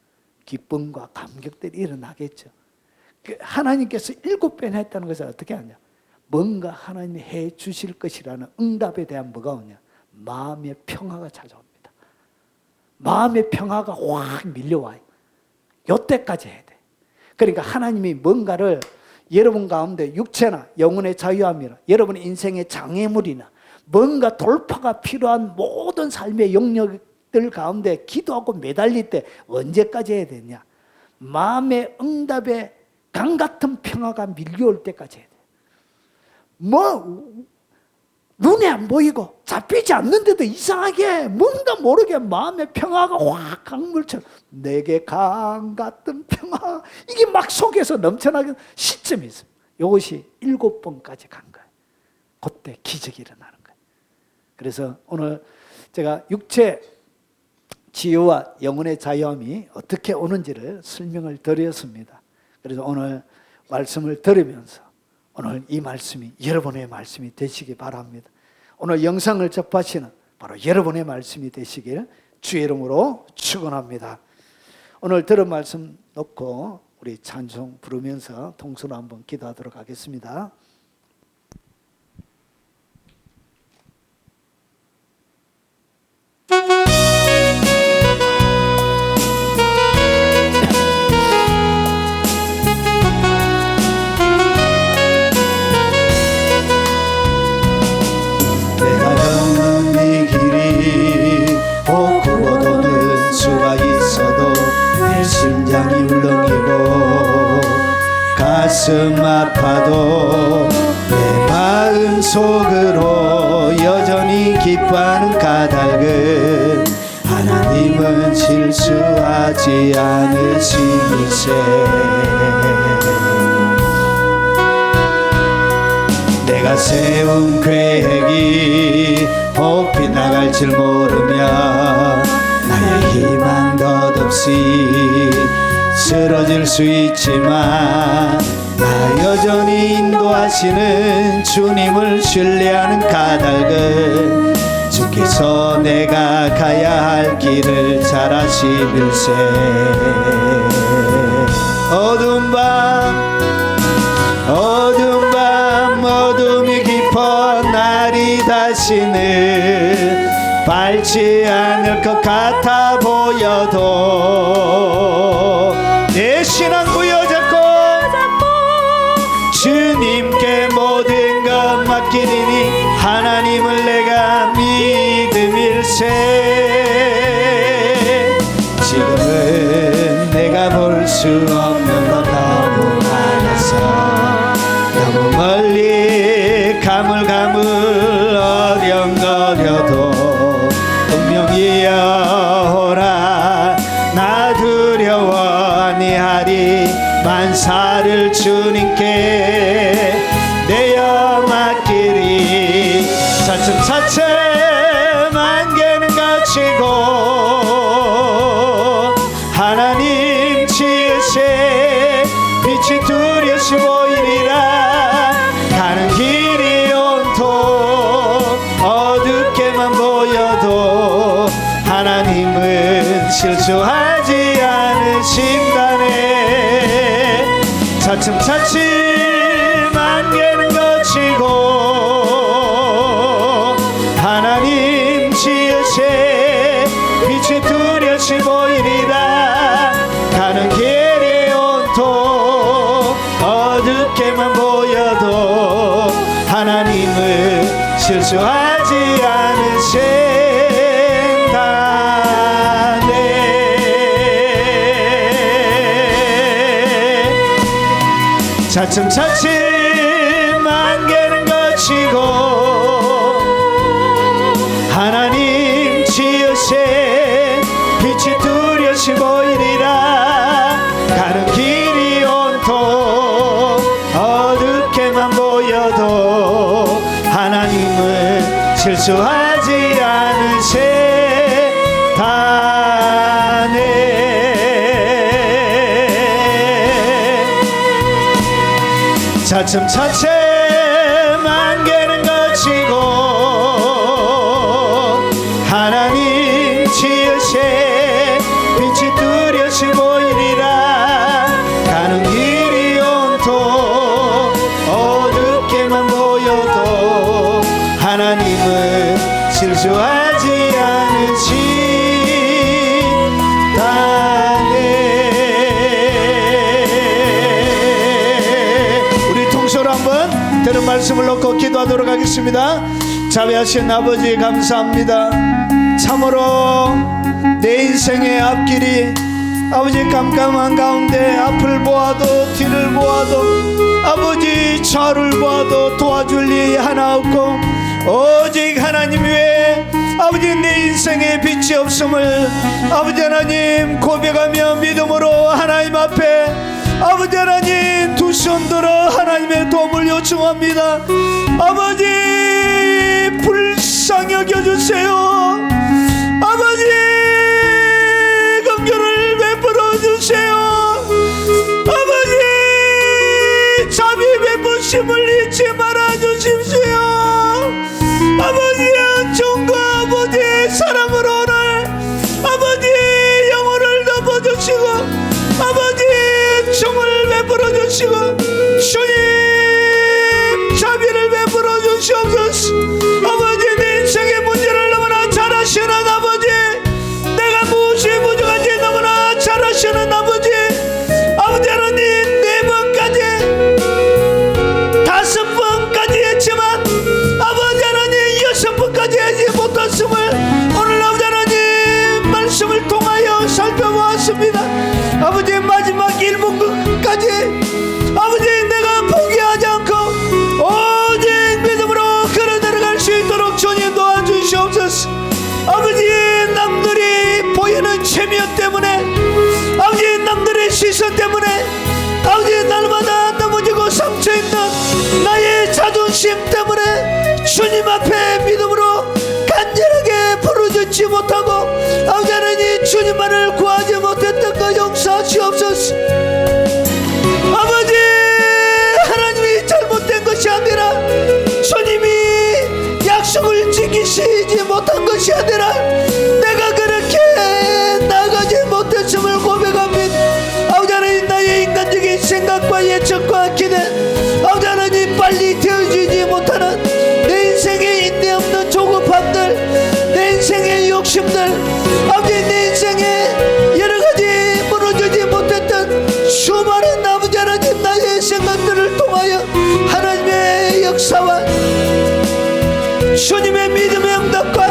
기쁨과 감격들이 일어나겠죠. 하나님께서 7번 했다는 것을 어떻게 하냐? 뭔가 하나님이 해 주실 것이라는 응답에 대한 뭐가 오냐? 마음의 평화가 찾아옵니다. 마음의 평화가 확 밀려와요. 요때까지 해야 돼. 그러니까 하나님이 뭔가를 여러분 가운데 육체나 영혼의 자유함이나 여러분의 인생의 장애물이나 뭔가 돌파가 필요한 모든 삶의 영역들 가운데 기도하고 매달릴 때 언제까지 해야 되냐? 마음의 응답에 강 같은 평화가 밀려올 때까지 해야 돼. 눈에 안 보이고 잡히지 않는데도 이상하게 뭔가 모르게 마음의 평화가 확 강물처럼 내게 강 같은 평화, 이게 막 속에서 넘쳐나는 시점이 있어요. 이것이 7번까지 간 거예요. 그때 기적이 일어나는 거예요. 그래서 오늘 제가 육체 치유와 영혼의 자유함이 어떻게 오는지를 설명을 드렸습니다. 그래서 오늘 말씀을 들으면서 오늘 이 말씀이 여러분의 말씀이 되시기 바랍니다. 오늘 영상을 접하시는 바로 여러분의 말씀이 되시길 주의 이름으로 축원합니다. 오늘 들은 말씀 놓고 우리 찬송 부르면서 통수로 한번 기도하도록 하겠습니다. 심장이 울렁이고 가슴 아파도 내 마음 속으로 여전히 기뻐하는 까닭은 하나님은 실수하지 않으시세. 내가 세운 계획이 혹 빗나갈 줄 모르며 나의 희망 덧없이 쓰러질 수 있지만 나 여전히 인도하시는 주님을 신뢰하는 까닭은 주께서 내가 가야 할 길을 잘 아시밀세. 어두운 밤 어둠이 깊어 날이 다시는 밝지 않을 것 같아 보여도 내 신앙 부여잡고 주님께 모든 것 맡기리니 하나님을 내가 믿음일세. 지금은 내가 볼 수 없는 것 너무 많아서 너무 멀리 가물가물 어령거려도 분명히 여호라 나 두려워 아니하리. 만사를 주님께 내어 맡기리. 차츰차츰 안개는 갇히고 하나님 지으신 빛이 뚜렷이 보이리라. 가는 길이 온통 어둡게만 보여도 하나님은 실수하지 않으신다네. 차츰차츰 안개는 걷히고 하나님 지으신 빛이 뚜렷이 보이리라. 가는 길이 온통 실수하지 않으신다네. 차츰차츰 안개는 거치고 하나님 지으신 빛이 뚜렷이 보이리라. 가는 길이 온통 어둡게만 보여도 하나님은 실수하지 않으신다네. 차츰차츰 안개는 거치고 하나님 지으신 빛이 뚜렷이 보이리라. 가는 길이 온통 어둡게만 보여도 하나님은 실수하지 않으신다네. 우리 통솔 한번 들은 말씀을 놓고 기도하도록 하겠습니다. 자비하신 아버지 감사합니다. 참으로 내 인생의 앞길이 아버지 깜깜한 가운데 앞을 보아도 뒤를 보아도 아버지 좌를 보아도 도와줄 일이 하나 없고 오직 하나님 외에 아버지 내 인생에 빛이 없음을 아버지 하나님 고백하며 믿음으로 하나님 앞에 아버지 하나님 두 손 들어 하나님의 도움을 요청합니다. 아버지 불쌍히 여겨주세요. 아버지 긍휼을 베풀어 주세요. 아버지 자비 베푸심을 잊지 말아 주십시오. 아버지의 은총과 아버지의 사랑으로 오늘 아버지 영혼을 덮어주시고 아버지 총을 베풀어 주시고 주님 자비를 베풀어 주시옵소서. 아버지 내 인생의 문제를 너무나 잘 아시는 아버지, 내가 무엇이 부족한지 너무나 잘 아시는 아버지, 아버지 하나님 4번까지 5번까지 했지만 아버지 하나님 6번까지 하지 못했음을 오늘 아버지 하나님 말씀을 통하여 살펴보았습니다. 아버지 마지막 1분까지 아버지 내가 포기하지 않고 오직 믿음으로 걸어 내려갈 수 있도록 주님 도와주시옵소서. 아버지 남들이 보이는 체면 때문에 아버지 남들의 시선 때문에 아버지 날마다 넘어지고 상처있는 나의 자존심 때문에 주님 앞에 믿음으로 간절하게 부르짖지 못하고 아버지 하나님 주님만을 구하지 못했던 것 용서하시옵소서. 아버지 하나님이 잘못된 것이 아니라 주님이 약속을 지키시지 못한 것이 아니라 내가 그렇게 나가지 못했음을 고백합니다. 아버지 하나님 나의 인간적인 생각과 예측과 기대 아버지 하나님 빨리 되어지지 못하는 내 인생에 인내 없는 조급함들 내 인생의 욕심들 아버지 내 인생에 여러가지 무너지지 못했던 수많은 아버지 하나님 나의 생각들을 통하여 하나님의 역사와 주님의 믿음의 응답과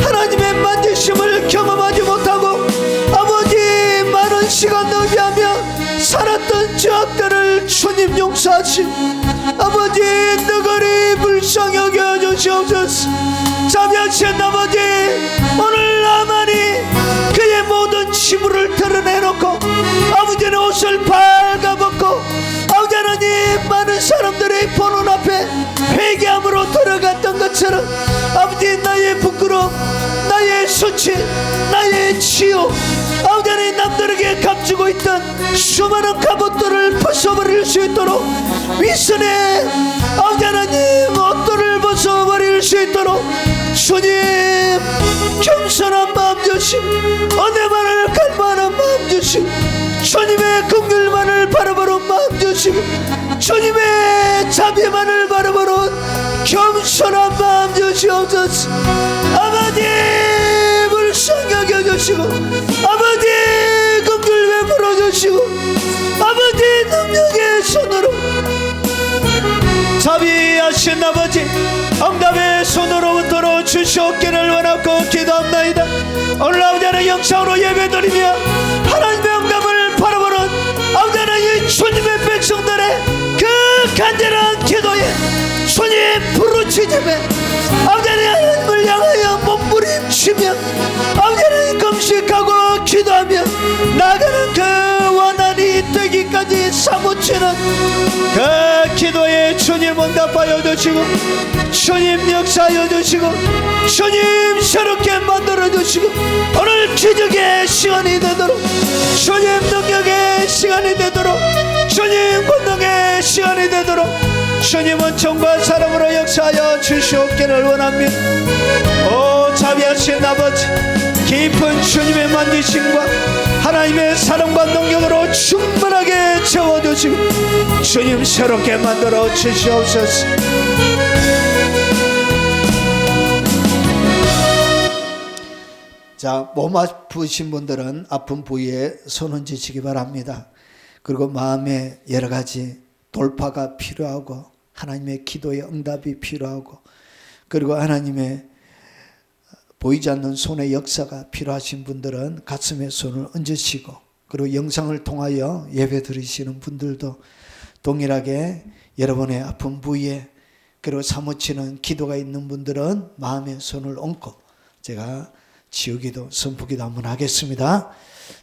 하나님의 만지심을 경험하지 못하고 아버지 많은 시간 낭비하며 살았던 죄악들을 주님 용서하시고 아버지 너그리 불쌍히 여겨주시옵소서. 자비하신 아버지 오늘 나만이 그의 모든 치부를 드러내놓고 아버지는 옷을 발가벗고 아버지 하나님 많은 사람들의 보는 앞에 회개함으로 들어갔던 것처럼 아버지 나의 부끄러움 나의 수치 나의 치유 아버지 하나님 남들에게 감추고 있던 수많은 갑옷들을 벗어버릴 수 있도록 윗선에 아버지 하나님 옷들을 벗어버릴 수 있도록 주님 겸손한 마음 주시고 은혜만을 갈망하는 마음 주시고 주님의 긍휼만을 바라보는 마음 주시고 주님의 자비만을 바라보는 겸손한 마음 주시옵소서. 아버지 불쌍히 여겨주시고 아버지 긍휼 베풀어 주시고 아버지 능력의 손으로 자비하신 아버지 응답의 손으로부터 주시옵기를 원하고 기도합나이다. 오늘 아버지 하나님 영상으로 예배드리며 하나님의 응답을 바라보는 아버지 하나님 이 주님의 백성들의 그 간절한 기도에 주님 부르짖음에 아버지 하나님을 향하여 몸부림치며 아버지 하나님 금식하고 기도하며 나가는 그 원한이 되기까지 사무치는 그 기도에 주님 응답하여 주시고 주님 역사하여 주시고 주님 새롭게 만들어 주시고 오늘 기적의 시간이 되도록 주님 능력의 시간이 되도록 주님 권능의 시간이 되도록 주님은 정과 사랑으로 역사하여 주시옵기를 원합니다. 오 자비하신 아버지, 깊은 주님의 만지심과 하나님의 사랑과 능력으로 충분하게 채워주시고 주님 새롭게 만들어 주시옵소서. 자, 몸 아프신 분들은 아픈 부위에 손 얹으시기 바랍니다. 그리고 마음에 여러 가지 돌파가 필요하고 하나님의 기도의 응답이 필요하고 그리고 하나님의 보이지 않는 손의 역사가 필요하신 분들은 가슴에 손을 얹으시고 그리고 영상을 통하여 예배 드리시는 분들도 동일하게 여러분의 아픈 부위에 그리고 사무치는 기도가 있는 분들은 마음에 손을 얹고 제가 치유기도 선포기도 한번 하겠습니다.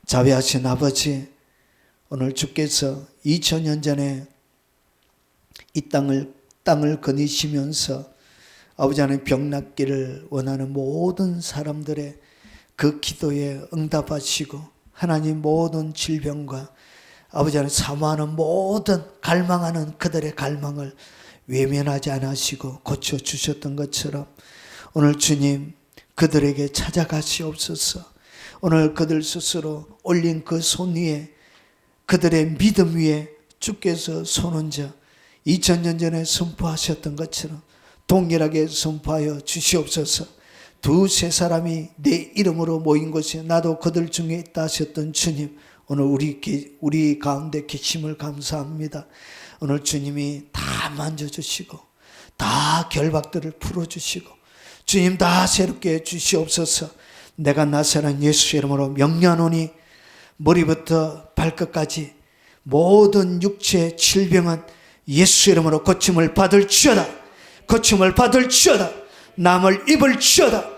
자비하신 아버지, 오늘 주께서 2000년 전에 이 땅을 거니시면서 아버지 하나님 병 낫기를 원하는 모든 사람들의 그 기도에 응답하시고 하나님 모든 질병과 아버지 하나님 사모하는 모든 갈망하는 그들의 갈망을 외면하지 않으시고 고쳐주셨던 것처럼 오늘 주님 그들에게 찾아가시옵소서. 오늘 그들 스스로 올린 그 손 위에 그들의 믿음 위에 주께서 손 얹어 2000년 전에 선포하셨던 것처럼 동일하게 선포하여 주시옵소서. 두세 사람이 내 이름으로 모인 곳에 나도 그들 중에 있다 하셨던 주님, 오늘 우리 가운데 계심을 감사합니다. 오늘 주님이 다 만져주시고 다 결박들을 풀어주시고 주님 다 새롭게 해주시옵소서. 내가 나사는 예수 이름으로 명령하노니 머리부터 발끝까지 모든 육체 질병은 예수 이름으로 고침을 받을지어다. 고침을 받을지어다. 남을 입을지어다.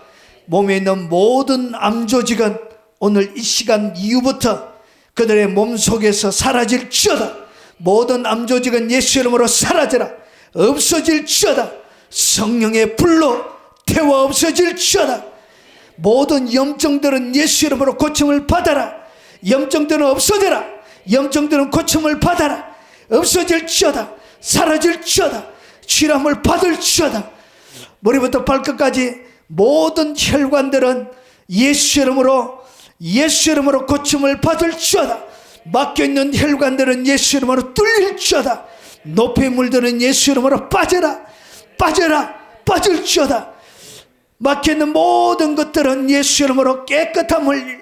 몸에 있는 모든 암조직은 오늘 이 시간 이후부터 그들의 몸속에서 사라질지어다. 모든 암조직은 예수 이름으로 사라져라. 없어질지어다. 성령의 불로 태워 없어질지어다. 모든 염증들은 예수 이름으로 고침을 받아라. 염증들은 없어져라. 염증들은 고침을 받아라. 없어질지어다. 사라질지어다. 치료함을 받을지어다. 머리부터 발끝까지 모든 혈관들은 예수 이름으로 고침을 받을지어다. 막혀있는 혈관들은 예수 이름으로 뚫릴지어다. 높이 물드는 예수 이름으로 빠져라. 빠져라. 빠질지어다. 막혀있는 모든 것들은 예수 이름으로 깨끗함을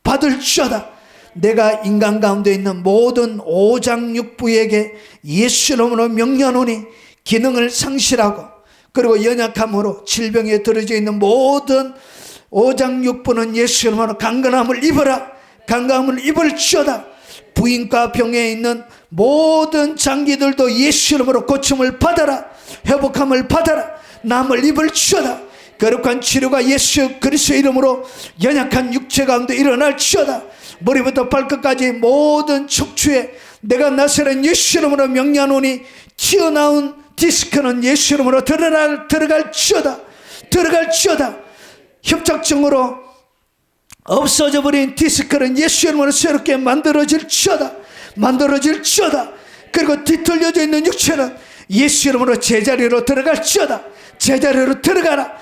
받을지어다. 내가 인간 가운데 있는 모든 오장육부에게 예수 이름으로 명령하노니 기능을 상실하고 그리고 연약함으로 질병에 들어져 있는 모든 오장육부는 예수 이름으로 강건함을 입어라. 강건함을 입을지어다. 부인과 병에 있는 모든 장기들도 예수 이름으로 고침을 받아라. 회복함을 받아라. 남을 입을지어다. 거룩한 치료가 예수 그리스도 이름으로 연약한 육체 가운데 일어날지어다. 머리부터 발끝까지 모든 척추에 내가 나사렛 예수 이름으로 명령하노니 튀어나온 디스크는 예수 이름으로 들어갈지어다. 들어갈지어다. 협착증으로 없어져 버린 디스크는 예수 이름으로 새롭게 만들어질지어다. 만들어질지어다. 그리고 뒤틀려져 있는 육체는 예수 이름으로 제자리로 들어갈지어다. 제자리로 들어가라.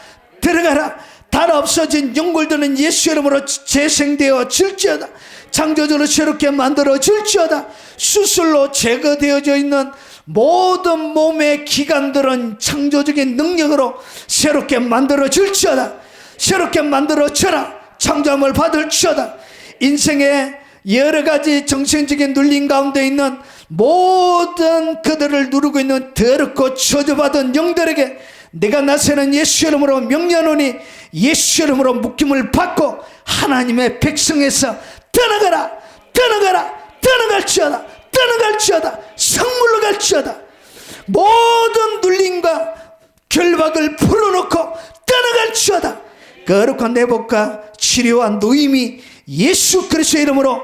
들어가라. 달 없어진 연골들은 예수 이름으로 재생되어 질지어다. 창조주로 새롭게 만들어 질지어다. 수술로 제거되어져 있는 모든 몸의 기관들은 창조적인 능력으로 새롭게 만들어 질지어다. 새롭게 만들어져라. 창조함을 받을지어다. 인생의 여러 가지 정신적인 눌림 가운데 있는 모든 그들을 누르고 있는 더럽고 저주받은 영들에게 내가 나서는 예수 이름으로 명령하노니 예수 이름으로 묶임을 받고 하나님의 백성에서 떠나가라, 떠나가라, 떠나갈지어다, 떠나갈지어다, 성물로 갈지어다. 모든 눌림과 결박을 풀어놓고 떠나갈지어다. 거룩한 내복과 치료와 노임이 예수 그리스도의 이름으로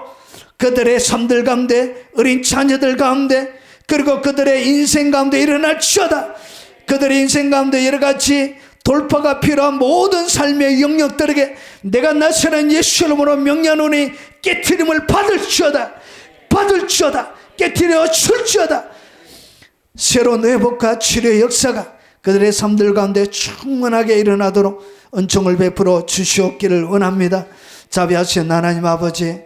그들의 삶들 가운데, 어린 자녀들 가운데, 그리고 그들의 인생 가운데 일어날지어다. 그들의 인생 가운데 여러가지 돌파가 필요한 모든 삶의 영역들에게 내가 나서는 예수 이름으로 명령하노니 깨트림을 받을지어다, 받을지어다, 깨트려 줄지어다. 새로운 회복과 치료의 역사가 그들의 삶들 가운데 충만하게 일어나도록 은총을 베풀어 주시옵기를 원합니다. 자비하신 하나님 아버지,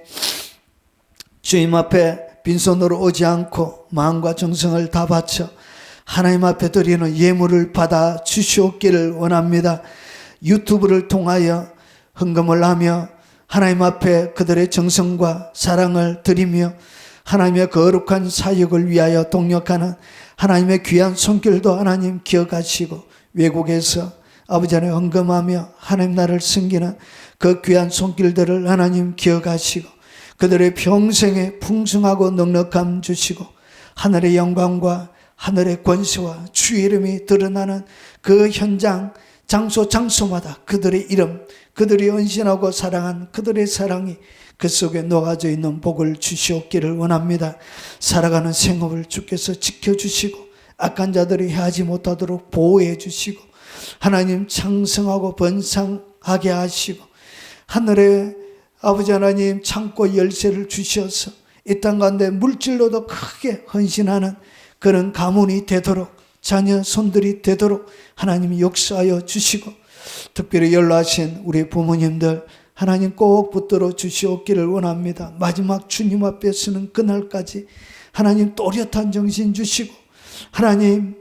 주님 앞에 빈손으로 오지 않고 마음과 정성을 다 바쳐 하나님 앞에 드리는 예물을 받아 주시옵기를 원합니다. 유튜브를 통하여 헌금을 하며 하나님 앞에 그들의 정성과 사랑을 드리며 하나님의 거룩한 사역을 위하여 동력하는 하나님의 귀한 손길도 하나님 기억하시고, 외국에서 아버지 안에 헌금하며 하나님 나라를 섬기는 그 귀한 손길들을 하나님 기억하시고, 그들의 평생에 풍성하고 넉넉함 주시고, 하늘의 영광과 하늘의 권세와 주의 이름이 드러나는 그 현장 장소마다 그들의 이름, 그들이 헌신하고 사랑한 그들의 사랑이 그 속에 녹아져 있는 복을 주시옵기를 원합니다. 살아가는 생업을 주께서 지켜주시고 악한 자들이 해하지 못하도록 보호해 주시고 하나님 창성하고 번성하게 하시고, 하늘에 아버지 하나님 창고 열쇠를 주셔서 이 땅 가운데 물질로도 크게 헌신하는 그런 가문이 되도록, 자녀 손들이 되도록 하나님이 역사하여 주시고, 특별히 연로하신 우리 부모님들 하나님 꼭 붙들어 주시옵기를 원합니다. 마지막 주님 앞에 서는 그날까지 하나님 또렷한 정신 주시고, 하나님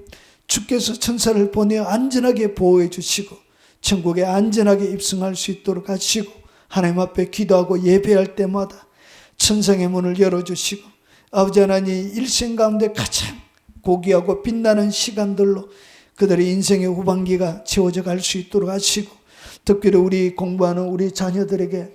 주께서 천사를 보내어 안전하게 보호해 주시고 천국에 안전하게 입성할 수 있도록 하시고, 하나님 앞에 기도하고 예배할 때마다 천상의 문을 열어주시고, 아버지 하나님 일생 가운데 가장 고귀하고 빛나는 시간들로 그들의 인생의 후반기가 채워져 갈 수 있도록 하시고, 특별히 우리 공부하는 우리 자녀들에게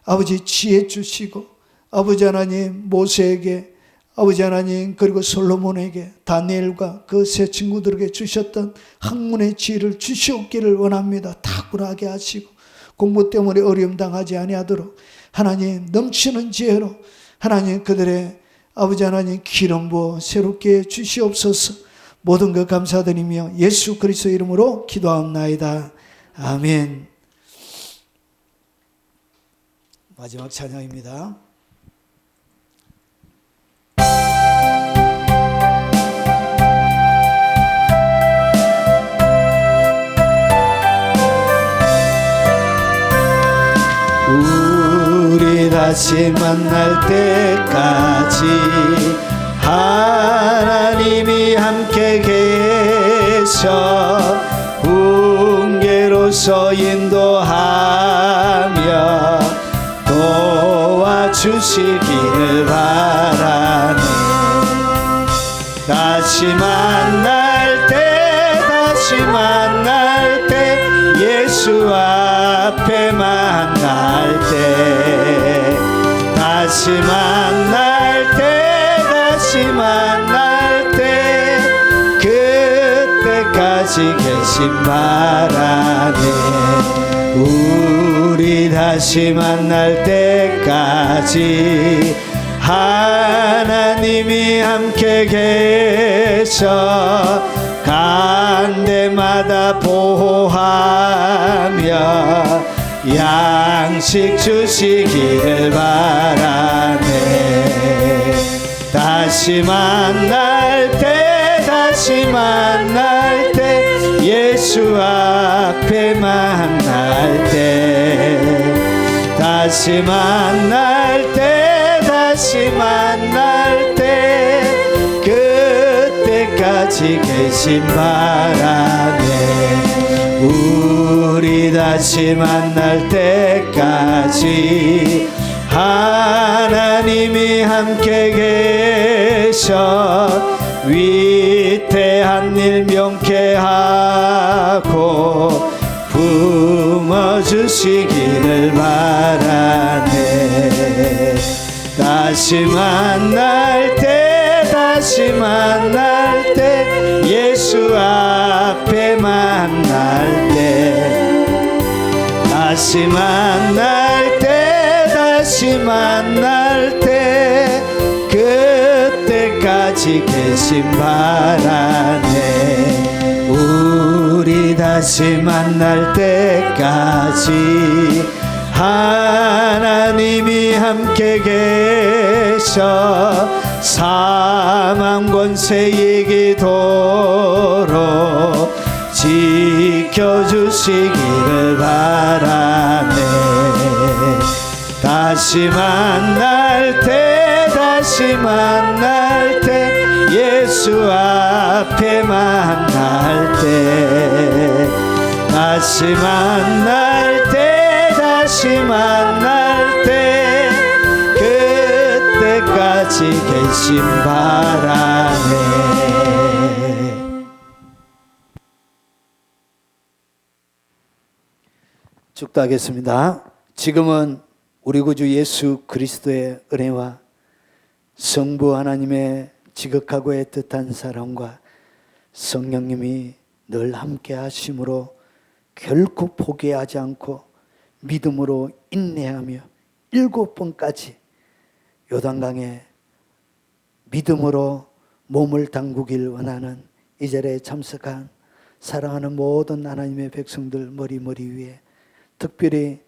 아버지 지혜 주시고, 아버지 하나님 모세에게, 아버지 하나님 그리고 솔로몬에게, 다니엘과 그 세 친구들에게 주셨던 학문의 지혜를 주시옵기를 원합니다. 탁월하게 하시고 공부 때문에 어려움 당하지 아니하도록 하나님 넘치는 지혜로 하나님 그들의 아버지 하나님 기름 부어 새롭게 주시옵소서. 모든 것 감사드리며 예수 그리스도 이름으로 기도하옵나이다. 아멘. 마지막 찬양입니다. 우리 다시 만날 때까지 하나님이 함께 계셔 훈계로서 인도하며 도와주시기를 바라네. 다시 만날 때 예수 앞에 만날 때, 다시 만날 때 그때까지 계신 바라네. 우리 다시 만날 때까지 하나님이 함께 계셔 간 데마다 보호하며 양식 주시기를 바라네. 다시 만날 때 예수 앞에 만날 때, 다시 만날 때 그때까지 계신 바라네. 우리 다시 만날 때까지 하나님이 함께 계셔 위대한 일 명쾌하고 품어주시기를 바라네. 다시 만날 때 예수 앞에 만날 때 다시 만날 때 그때까지 계신 바라네. 우리 다시 만날 때까지 하나님이 함께 계셔 사망 권세 이기도록 지켜주시기를 바라네. 다시 만날 때 예수 앞에 만날 때 다시 만날 때 그때까지 계신 바라네. 축도하겠습니다. 지금은 우리 구주 예수 그리스도의 은혜와 성부 하나님의 지극하고 애틋한 사랑과 성령님이 늘 함께 하심으로 결코 포기하지 않고 믿음으로 인내하며 7번까지 요단강에 믿음으로 몸을 담그길 원하는 이 자리에 참석한 사랑하는 모든 하나님의 백성들 머리 위에, 특별히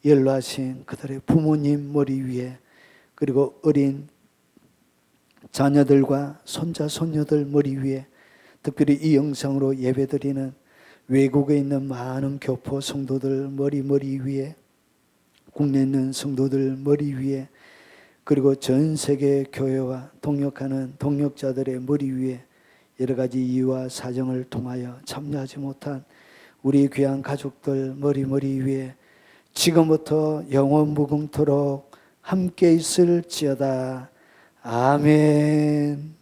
연로하신 그들의 부모님 머리 위에, 그리고 어린 자녀들과 손자 손녀들 머리 위에, 특별히 이 영상으로 예배드리는 외국에 있는 많은 교포 성도들 머리 위에, 국내에 있는 성도들 머리 위에, 그리고 전 세계 교회와 동역하는 동역자들의 머리 위에, 여러 가지 이유와 사정을 통하여 참여하지 못한 우리 귀한 가족들 머리 위에 지금부터 영원 무궁토록 함께 있을지어다. 아멘.